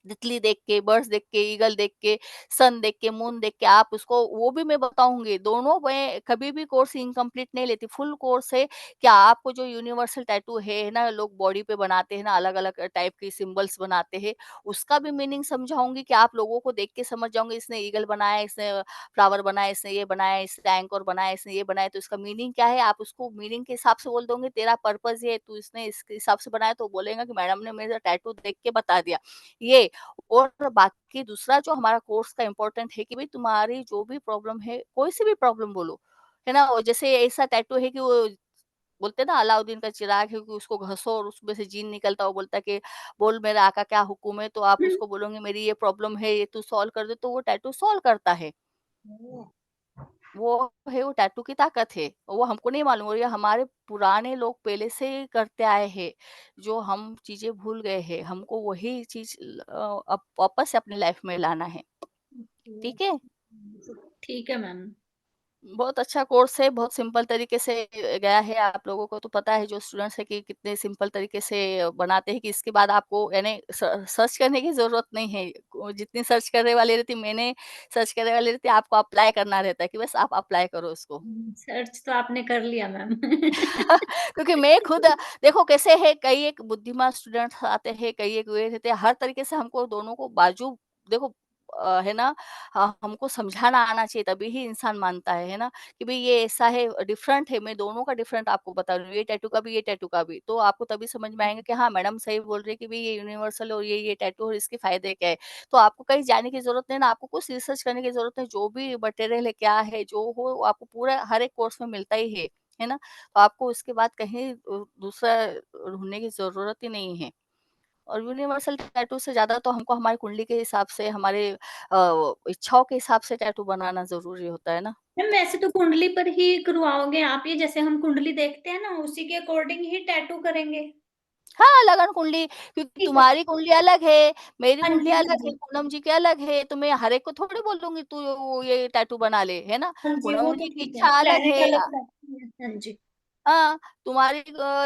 Speaker 1: तितली देख के, बर्ड्स देख के, ईगल देख के, सन देख के, मून देख के आप उसको वो भी मैं बताऊँगी। दोनों मैं कभी भी कोर्स इनकम्प्लीट नहीं लेती, फुल कोर्स है कि आपको जो यूनिवर्सल टैटू है ना, लोग बॉडी पे बनाते हैं ना, अलग-अलग टाइप के सिंबल्स बनाते हैं, उसका भी मीनिंग समझाऊँगी कि आप लोगों को देख के समझ जाओगे इसने ईगल बनाया, इसने फ्लावर बनाया, इसने ये बनाया, इसने एंकर बनाया, इसने ये बनाया, तो इसका मीनिंग क्या है? आप उसको मीनिंग के हिसाब से बोल दोगे, तेरा पर्पज़ ये है, तू इसने इसके हिसाब से बनाया, तो बोलेगा कि मैडम ने मेरा टैटू देख के बता दिया। ये और बाकी दूसरा जो हमारा कोर्स का इम्पोर्टेंट है कि भाई तुम्हारी जो भी प्रॉब्लम है, कोई सी भी प्रॉब्लम बोलो, है ना? और जैसे ऐसा टैटू है कि वो बोलते हैं ना अलाउद्दीन का चिराग है कि उसको घसो और उसमें से जीन निकलता है, वो बोलता है कि बोल मेरा आका क्या हुक्म है, तो आप उसको बोलोगे मेरी ये प्रॉब्लम है, ये तू सॉल्व कर दे, तो वो टैटू सॉल्व करता है। वो है वो टैटू की ताकत है। वो हमको नहीं मालूम और ये हमारे पुराने लोग पहले से करते आए हैं, जो हम चीज़ें भूल गए हैं। हमको वही चीज़ अब वापस से अपनी लाइफ में लाना है। ठीक है?
Speaker 6: ठीक है मैम।
Speaker 1: बहुत अच्छा कोर्स है, बहुत सिंपल तरीके से गया है। आप लोगों को तो पता है जो स्टूडेंट्स हैं कि कितने सिंपल तरीके से बनाते हैं कि इसके बाद आपको यानी सर्च करने की ज़रूरत नहीं है। जितनी सर्च करने वाली रहती मैंने सर्च करने वाली रहती आपको अप्लाई करना रहता है कि बस आप अप्लाई करो उसको।
Speaker 6: सर्च तो आपने कर लिया मैम।
Speaker 1: क्योंकि मैं खुद देखो कैसे है कई एक बुद्धिमान स्टूडेंट्स आते हैं, कई एक वे रहते हैं, हर तरीके से हमको दोनों को बाजू देखो है ना हमको समझाना आना चाहिए तभी ही इंसान मानता है ना? कि भई ये ऐसा है डिफरेंट है, मैं दोनों का डिफरेंट आपको बता रही हूँ, ये टैटू का भी, ये टैटू का भी। तो आपको तभी समझ में आएगा कि हाँ, मैडम सही बोल रही है कि भई ये यूनिवर्सल और ये टैटू और इसके फ़ायदे क्या है। तो आपको कहीं जाने की ज़रूरत नहीं ना, आपको कुछ रिसर्च करने की ज़रूरत नहीं, जो भी मटेरियल है, क्या है, जो हो वो आपको पूरा हर एक कोर्स में मिलता ही है ना? तो आपको उसके बाद कहीं दूसरा ढूँढने की ज़रूरत ही नहीं है। और यूनिवर्सल टैटू से ज़्यादा तो हमको हमारी कुंडली के हिसाब से, हमारे इच्छाओं के हिसाब से टैटू बनाना ज़रूरी होता है ना।
Speaker 6: मैम वैसे तो कुंडली पर ही करवाओगे आप ये, जैसे हम कुंडली देखते हैं ना उसी के अकॉर्डिंग ही टैटू करेंगे?
Speaker 1: हाँ, लगन कुंडली क्योंकि
Speaker 6: ठीक है।
Speaker 1: तुम्हारी कुंडली अलग है, मेरी
Speaker 6: हाँ
Speaker 1: कुंडली
Speaker 6: जी, हाँ
Speaker 1: अलग है,
Speaker 6: जी।
Speaker 1: पूनम जी की अलग है, तो मैं हर एक को थोड़ी बोल दूँगी तू ये टैटू बना ले, है ना?
Speaker 6: हाँ जी, वो
Speaker 1: पूनम
Speaker 6: तो
Speaker 1: जी की
Speaker 6: ठीक है।
Speaker 1: इच्छा अलग
Speaker 6: प्लैनेट
Speaker 1: है
Speaker 6: अलग रहती है। हाँ जी।
Speaker 1: हाँ, तुम्हारी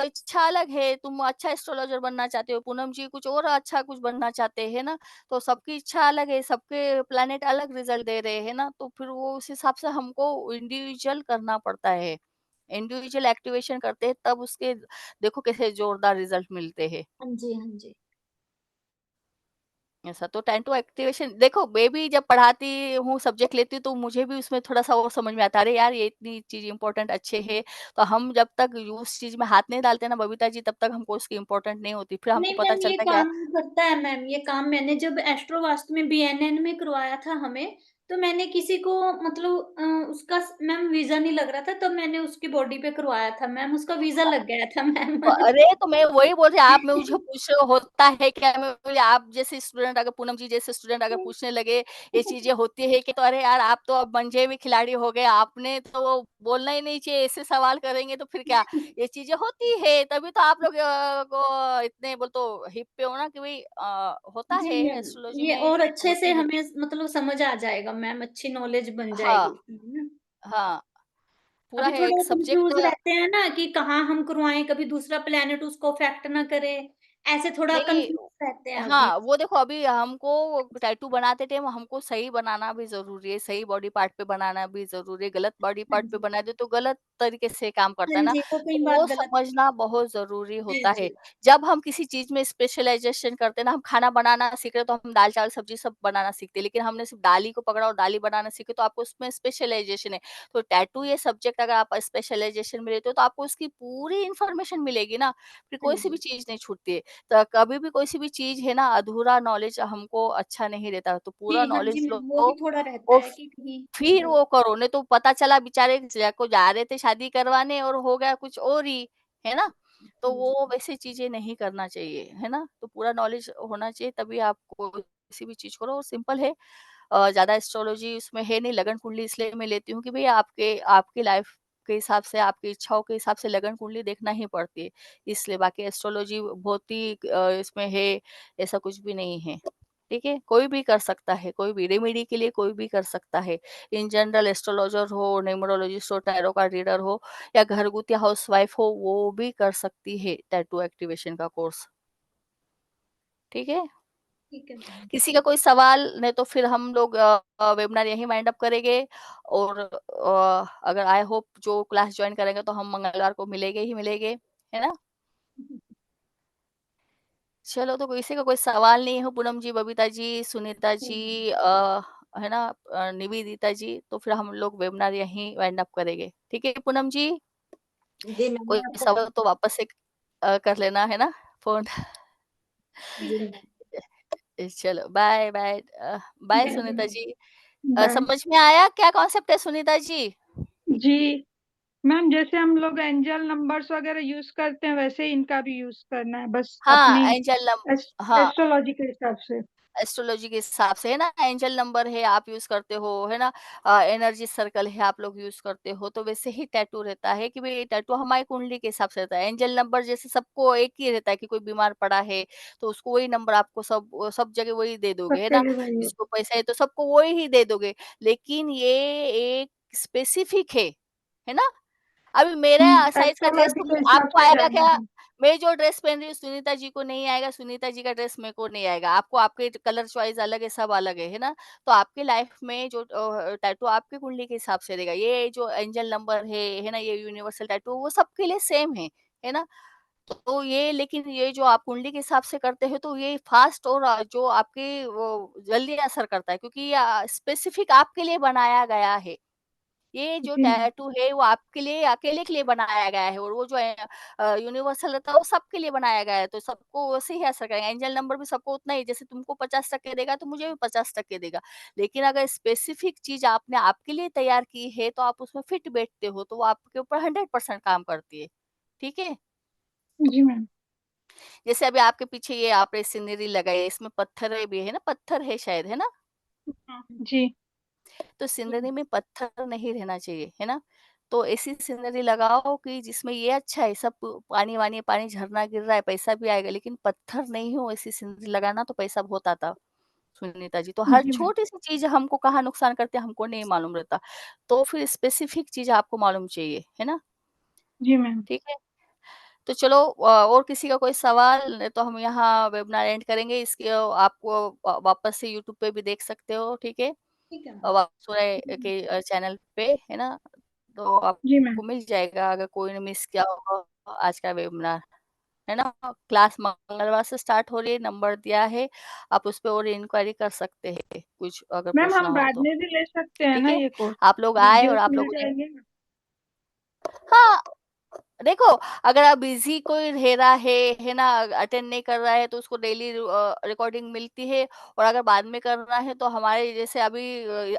Speaker 1: इच्छा अलग है, तुम अच्छा एस्ट्रोलॉजर बनना चाहते हो, पूनम जी कुछ और अच्छा कुछ बनना चाहते हैं ना, तो सबकी इच्छा अलग है, सबके प्लैनेट अलग रिज़ल्ट दे रहे हैं ना, तो फिर वो उस हिसाब से हमको इंडिविजुअल करना पड़ता है। इंडिविजुअल एक्टिवेशन करते हैं तब उसके देखो कैसे जोरदार रिज़ल्ट मिलते हैं।
Speaker 6: हाँ जी, हाँ जी।
Speaker 1: ऐसा तो टैटू एक्टिवेशन देखो मैं भी जब पढ़ाती हूँ, सब्जेक्ट लेती हूँ, तो मुझे भी उसमें थोड़ा-सा और समझ में आता है, अरे यार ये इतनी चीज़ इम्पोर्टेंट अच्छे है, तो हम जब तक उस चीज़ में हाथ नहीं डालते ना बबीता जी तब तक हमको उसकी इम्पोर्टेंट नहीं होती। फिर हमको
Speaker 6: नहीं
Speaker 1: पता
Speaker 6: मैम, ये
Speaker 1: चलता है कि यार
Speaker 6: काम करता है मैम, ये काम मैंने जब एस्ट्रो वास्तु में बीएनएन में करवाया था हमें, तो मैंने किसी को मतलब उसका मैम वीज़ा नहीं लग रहा था, तब मैंने उसकी बॉडी पे करवाया था मैम, उसका वीज़ा लग गया था मैम।
Speaker 1: अरे! तो मैं वही बोल रही आप मुझे पूछ रहे हो होता है क्या? मैं बोली आप जैसे स्टूडेंट अगर पूनम जी जैसे स्टूडेंट अगर पूछने लगे ये चीज़ें होती है कि तो अरे यार आप तो अब मंझे हुए खिलाड़ी हो गए, आपने तो वो बोलना ही नहीं चाहिए, ऐसे सवाल करेंगे तो फिर क्या? ये चीज़ें होती है, तभी तो आप लोग को इतने बोल तो हिप पे हो ना कि भई होता
Speaker 6: जी
Speaker 1: है
Speaker 6: मैम,
Speaker 1: एस्ट्रोलॉजी
Speaker 6: ये
Speaker 1: में
Speaker 6: और अच्छे से
Speaker 1: होती है।
Speaker 6: हमें मतलब समझ आ जाएगा मैम, अच्छी नॉलेज बन
Speaker 1: हाँ,
Speaker 6: जाएगी इसमें ना।
Speaker 1: हाँ, पूरा
Speaker 6: अभी
Speaker 1: है
Speaker 6: थोड़ा
Speaker 1: एक सब्जेक्ट
Speaker 6: कंफ्यूज रहते हैं ना कि कहाँ हम करवाएँ, कभी दूसरा प्लैनेट उसको अफ़ेक्ट ना करे, ऐसे थोड़ा
Speaker 1: नहीं
Speaker 6: कंफ्यूज रहते हैं अभी।
Speaker 1: हाँ, वो देखो अभी हमको टैटू बनाते टाइम हमको सही बनाना भी ज़रूरी है, सही बॉडी पार्ट पे बनाना भी ज़रूरी है, गलत बॉडी
Speaker 6: हाँ
Speaker 1: पार्ट पे
Speaker 6: जी।
Speaker 1: बना दे तो गलत तरीके से काम करता
Speaker 6: हाँ
Speaker 1: है ना,
Speaker 6: जी, वो
Speaker 1: तो
Speaker 6: कई बार
Speaker 1: वो
Speaker 6: गलत
Speaker 1: समझना बहुत ज़रूरी
Speaker 6: जी,
Speaker 1: होता है।
Speaker 6: जी।
Speaker 1: जब हम किसी चीज़ में स्पेशलाइज़ेशन करते हैं ना, हम खाना बनाना सीख रहे हैं तो हम दाल, चावल, सब्ज़ी सब बनाना सीखते हैं, लेकिन हमने सिर्फ़ दाल ही को पकड़ा और दाल ही बनाना सीखे तो आपको उसमें स्पेशलाइज़ेशन है। तो टैटू ये सब्जेक्ट अगर आप स्पेशलाइज़ेशन में लेते हो तो आपको उसकी पूरी इन्फॉर्मेशन मिलेगी ना, फिर
Speaker 6: हाँ
Speaker 1: कोई सी भी
Speaker 6: जी।
Speaker 1: चीज़ नहीं छूटती है। तो कभी भी कोई सी भी चीज़ है ना अधूरा नॉलेज हमको अच्छा नहीं रहता, तो पूरा
Speaker 6: जी, हाँ जी
Speaker 1: नॉलेज लो
Speaker 6: मैम, वो भी थोड़ा रहता
Speaker 1: और
Speaker 6: है कि कहीं
Speaker 1: फिर
Speaker 6: गलत
Speaker 1: वो करो, नहीं तो पता चला बेचारे को जा रहे थे शादी करवाने और हो गया कुछ और ही, है ना? तो
Speaker 6: जी,
Speaker 1: वो वैसी चीज़ें नहीं करना चाहिए, है ना? तो पूरा नॉलेज होना चाहिए तभी आप किसी भी चीज़ करो और सिंपल है ज़्यादा एस्ट्रोलॉजी उसमें है नहीं, लगन कुंडली इसलिए मैं लेती हूँ कि भई आपके आपकी लाइफ के हिसाब से, आपकी इच्छाओं के हिसाब से लगन कुंडली देखना ही पड़ती है। इसलिए बाकी एस्ट्रोलॉजी बहुत ही इसमें है, ऐसा कुछ भी नहीं है। ठीक है? कोई भी कर सकता है, कोई भी रेमेडी के लिए कोई भी कर सकता है। इन जनरल एस्ट्रोलॉजर हो, न्यूमरोलॉजिस्ट हो, टैरो का रीडर हो या घरगुती हाउसवाइफ हो, वो भी कर सकती है टैटू एक्टिवेशन का कोर्स। ठीक है?
Speaker 6: ठीक है मैम।
Speaker 1: किसी का कोई सवाल नहीं तो फिर हम लोग वेबिनार यहीं वाइंड अप करेंगे और अगर आई होप जो क्लास ज्वाइन करेंगे तो हम मंगलवार को मिलेंगे ही मिलेंगे, है ना? चलो तो किसी का कोई सवाल नहीं हो पूनम जी, बबीता जी, सुनीता
Speaker 6: नहीं
Speaker 1: जी
Speaker 6: मैम।
Speaker 1: है ना निवेदिता जी, तो फिर हम लोग वेबिनार यहीं वाइंड अप करेंगे। ठीक है पूनम जी?
Speaker 3: जी मैम,
Speaker 1: कोई
Speaker 3: मैं आपको
Speaker 1: सवाल हो तो वापस से कर लेना है ना फ़ोन?
Speaker 3: जी
Speaker 6: ठीक है।
Speaker 3: मैम।
Speaker 1: चलो bye bye bye
Speaker 6: bye
Speaker 1: Sunita
Speaker 6: ma'am.
Speaker 1: जी।
Speaker 4: बाय।
Speaker 1: समझ में आया क्या कॉन्सेप्ट है सुनीता जी?
Speaker 4: जी मैम, जैसे हम लोग एंजल नंबर्स वगैरह यूज करते हैं वैसे ही इनका भी यूज करना है, बस अपनी
Speaker 1: हाँ, एंजल नम हाँ,
Speaker 4: एस्ट्रोलॉजी के हिसाब से।
Speaker 1: एस्ट्रोलॉजी के हिसाब से है ना, एंजल नंबर है आप यूज़ करते हो, है ना? एनर्जी सर्कल है आप लोग यूज़ करते हो, तो वैसे ही टैटू रहता है कि भई टैटू हमारी कुंडली के हिसाब से रहता है। एंजल नंबर जैसे सबको एक ही रहता है कि कोई बीमार पड़ा है, तो उसको वही नंबर आपको सब जगह वही दे दोगे, है
Speaker 4: सबके
Speaker 1: ना?
Speaker 4: लिए वही है।
Speaker 1: जिसको पैसा है तो सबको वही ही दे दोगे, लेकिन ये एक स्पेसिफिक है ना? अभी मेरा साइज़ का ड्रेस
Speaker 4: एस्ट्रोलॉजी
Speaker 1: तुम
Speaker 4: के हिसाब
Speaker 1: आपको
Speaker 4: से
Speaker 1: आएगा
Speaker 4: जाना
Speaker 1: क्या?
Speaker 4: है।
Speaker 1: मैं जो ड्रेस पहन रही हूँ सुनीता जी को नहीं आएगा, सुनीता जी का ड्रेस मेरे को नहीं आएगा। आपको आपके कलर चॉइस अलग है, सब अलग है ना? तो आपकी लाइफ में जो टैटू आपकी कुंडली के हिसाब से रहेगा। ये जो एंजल नंबर है ना? ये यूनिवर्सल टैटू वो सबके लिए सेम है ना? तो ये लेकिन ये जो आप कुंडली के हिसाब से करते हो तो ये फास्ट और जो आपकी वो जल्दी असर करता है क्योंकि स्पेसिफिक आपके लिए बनाया गया है। ये जो
Speaker 4: जी मैम।
Speaker 1: टैटू है वो आपके लिए अकेले के लिए बनाया गया है और वो जो यूनिवर्सल रहता है वो सबके लिए बनाया गया है तो सबको वैसे ही असर करेगा एंजल नंबर भी सबको उतना ही जैसे तुमको 50% देगा तो मुझे भी 50% देगा लेकिन अगर स्पेसिफिक चीज आपने आपके लिए तैयार की है तो आप उसमें फिट बैठते हो तो वो आपके ऊपर 100% काम करती है ठीक है
Speaker 4: जी मैम।
Speaker 1: जैसे अभी आपके पीछे ये आपने सीनरी लगाई है इसमें पत्थर भी है ना पत्थर है शायद है ना
Speaker 4: जी।
Speaker 1: तो सीनरी में पत्थर नहीं रहना चाहिए, है ना? तो ऐसी सीनरी लगाओ कि जिसमें ये अच्छा है सब पानी-वानी पानी झरना गिर रहा है, पैसा भी आएगा लेकिन पत्थर नहीं हो ऐसी सीनरी लगाना तो पैसा बहुत आता, सुनीता जी। तो हर
Speaker 4: जी मैम।
Speaker 1: छोटी-सी चीज़ हमको कहाँ नुकसान करते हैं हमको नहीं मालूम रहता। तो फिर स्पेसिफिक चीज़ आपको मालूम चाहिए, है ना?
Speaker 4: जी मैम।
Speaker 1: ठीक है? तो चलो और किसी का कोई सवाल नहीं तो हम यहाँ वेबिनार एंड करेंगे। इसके आपको वापस से यूट्यूब पे भी देख सकते हो, ठीक है?
Speaker 6: ठीक है मैम।
Speaker 1: वासुदेव के चैनल पे, है ना? तो
Speaker 4: जी मैम।
Speaker 1: आपको मिल जाएगा अगर कोई ने मिस किया होगा आज का वेबिनार, है ना? क्लास मंगलवार से स्टार्ट हो रही है, नंबर दिया है, आप उस पे और इंक्वायरी कर सकते हैं, कुछ अगर
Speaker 4: मैम
Speaker 1: पूछना
Speaker 4: हम
Speaker 1: हो
Speaker 4: बाद
Speaker 1: तो,
Speaker 4: में भी ले सकते हैं
Speaker 1: ठीक
Speaker 4: ना
Speaker 1: है?
Speaker 4: ये कोर्स?
Speaker 1: आप लोग आए और
Speaker 4: डिटेल्स
Speaker 1: आप
Speaker 4: मिल
Speaker 1: लोगों ने
Speaker 4: जाएंगे ना?
Speaker 1: हाँ, देखो, अगर आप बिज़ी कोई रह रहा है ना, अटेंड नहीं कर रहा है तो उसको डेली रिकॉर्डिंग मिलती है, और अगर बाद में करना है तो हमारे जैसे अभी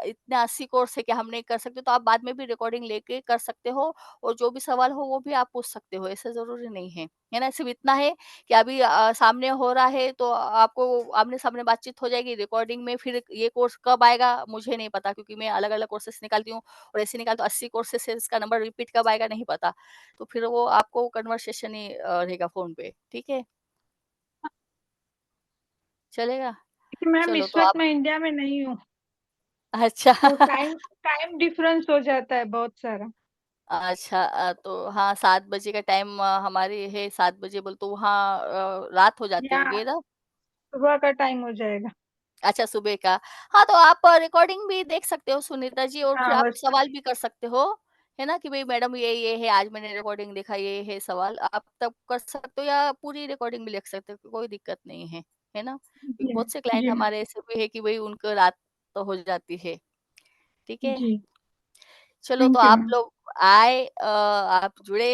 Speaker 1: इतने 80 कोर्स है कि हम नहीं कर सकते, तो आप बाद में भी रिकॉर्डिंग लेके कर सकते हो, और जो भी सवाल हो वो भी आप पूछ सकते हो, ऐसा ज़रूरी नहीं है ना? सिर्फ़ इतना है कि अभी सामने हो रहा है तो आपको आमने-सामने बातचीत हो जाएगी, रिकॉर्डिंग में फिर ये कोर्स कब आएगा मुझे नहीं पता, क्योंकि मैं अलग-अलग कोर्सेज़ निकालती हूँ, और ऐसे निकालती हूँ 80 कोर्सेज़ है, इसका नंबर रिपीट कब आएगा नहीं पता। तो फिर वो आपको कन्वर्सेशन ही रहेगा फ़ोन पे, ठीक है? चलेगा?
Speaker 4: कि मैम
Speaker 1: चलो
Speaker 4: इस
Speaker 1: तो
Speaker 4: वक्त
Speaker 1: आप
Speaker 4: मैं इंडिया में नहीं हूँ,
Speaker 1: अच्छा
Speaker 4: तो टाइम टाइम डिफरेंस हो जाता है बहुत सारा।
Speaker 1: अच्छा तो हाँ 7 बजे का टाइम हमारे है, 7 बजे बोले तो वहाँ रात हो जाती
Speaker 4: या
Speaker 1: होगी ना?
Speaker 4: सुबह का टाइम हो जाएगा।
Speaker 1: अच्छा सुबह का। हाँ, तो आप रिकॉर्डिंग भी देख सकते हो सुनीता जी, और फिर
Speaker 4: हाँ
Speaker 1: आप
Speaker 4: बस।
Speaker 1: सवाल भी कर सकते हो, है ना? कि भई मैडम ये है, आज मैंने रिकॉर्डिंग देखा ये है सवाल, आप तब कर सकते हो, या पूरी रिकॉर्डिंग भी लिख सकते हो, कोई दिक्कत नहीं है ना? क्योंकि
Speaker 4: जी
Speaker 1: बहुत से क्लाइंट
Speaker 4: जी मैम।
Speaker 1: हमारे ऐसे भी है कि भई उनको रात तो हो जाती है, ठीक है?
Speaker 4: जी
Speaker 1: चलो तो
Speaker 4: थैंक यू
Speaker 1: आप
Speaker 4: मैम।
Speaker 1: लोग आए, आप जुड़े,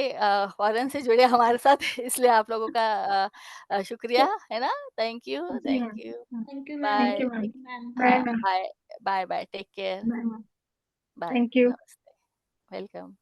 Speaker 1: फ़ॉरेन से जुड़े हमारे साथ इसलिए आप लोगों का शुक्रिया, है ना? थैंक यू,
Speaker 4: जी
Speaker 1: thank
Speaker 4: ma'am.
Speaker 1: You.
Speaker 6: Thank you ma'am,
Speaker 4: thank
Speaker 1: bye,
Speaker 4: you
Speaker 6: thank
Speaker 4: ma'am.
Speaker 1: Take
Speaker 6: you ma'am.
Speaker 4: Bye ma'am.
Speaker 1: Bye, bye, bye, take care,
Speaker 4: bye ma'am.
Speaker 1: Bye,
Speaker 4: thank you.
Speaker 1: नमस्ते, वेलकम।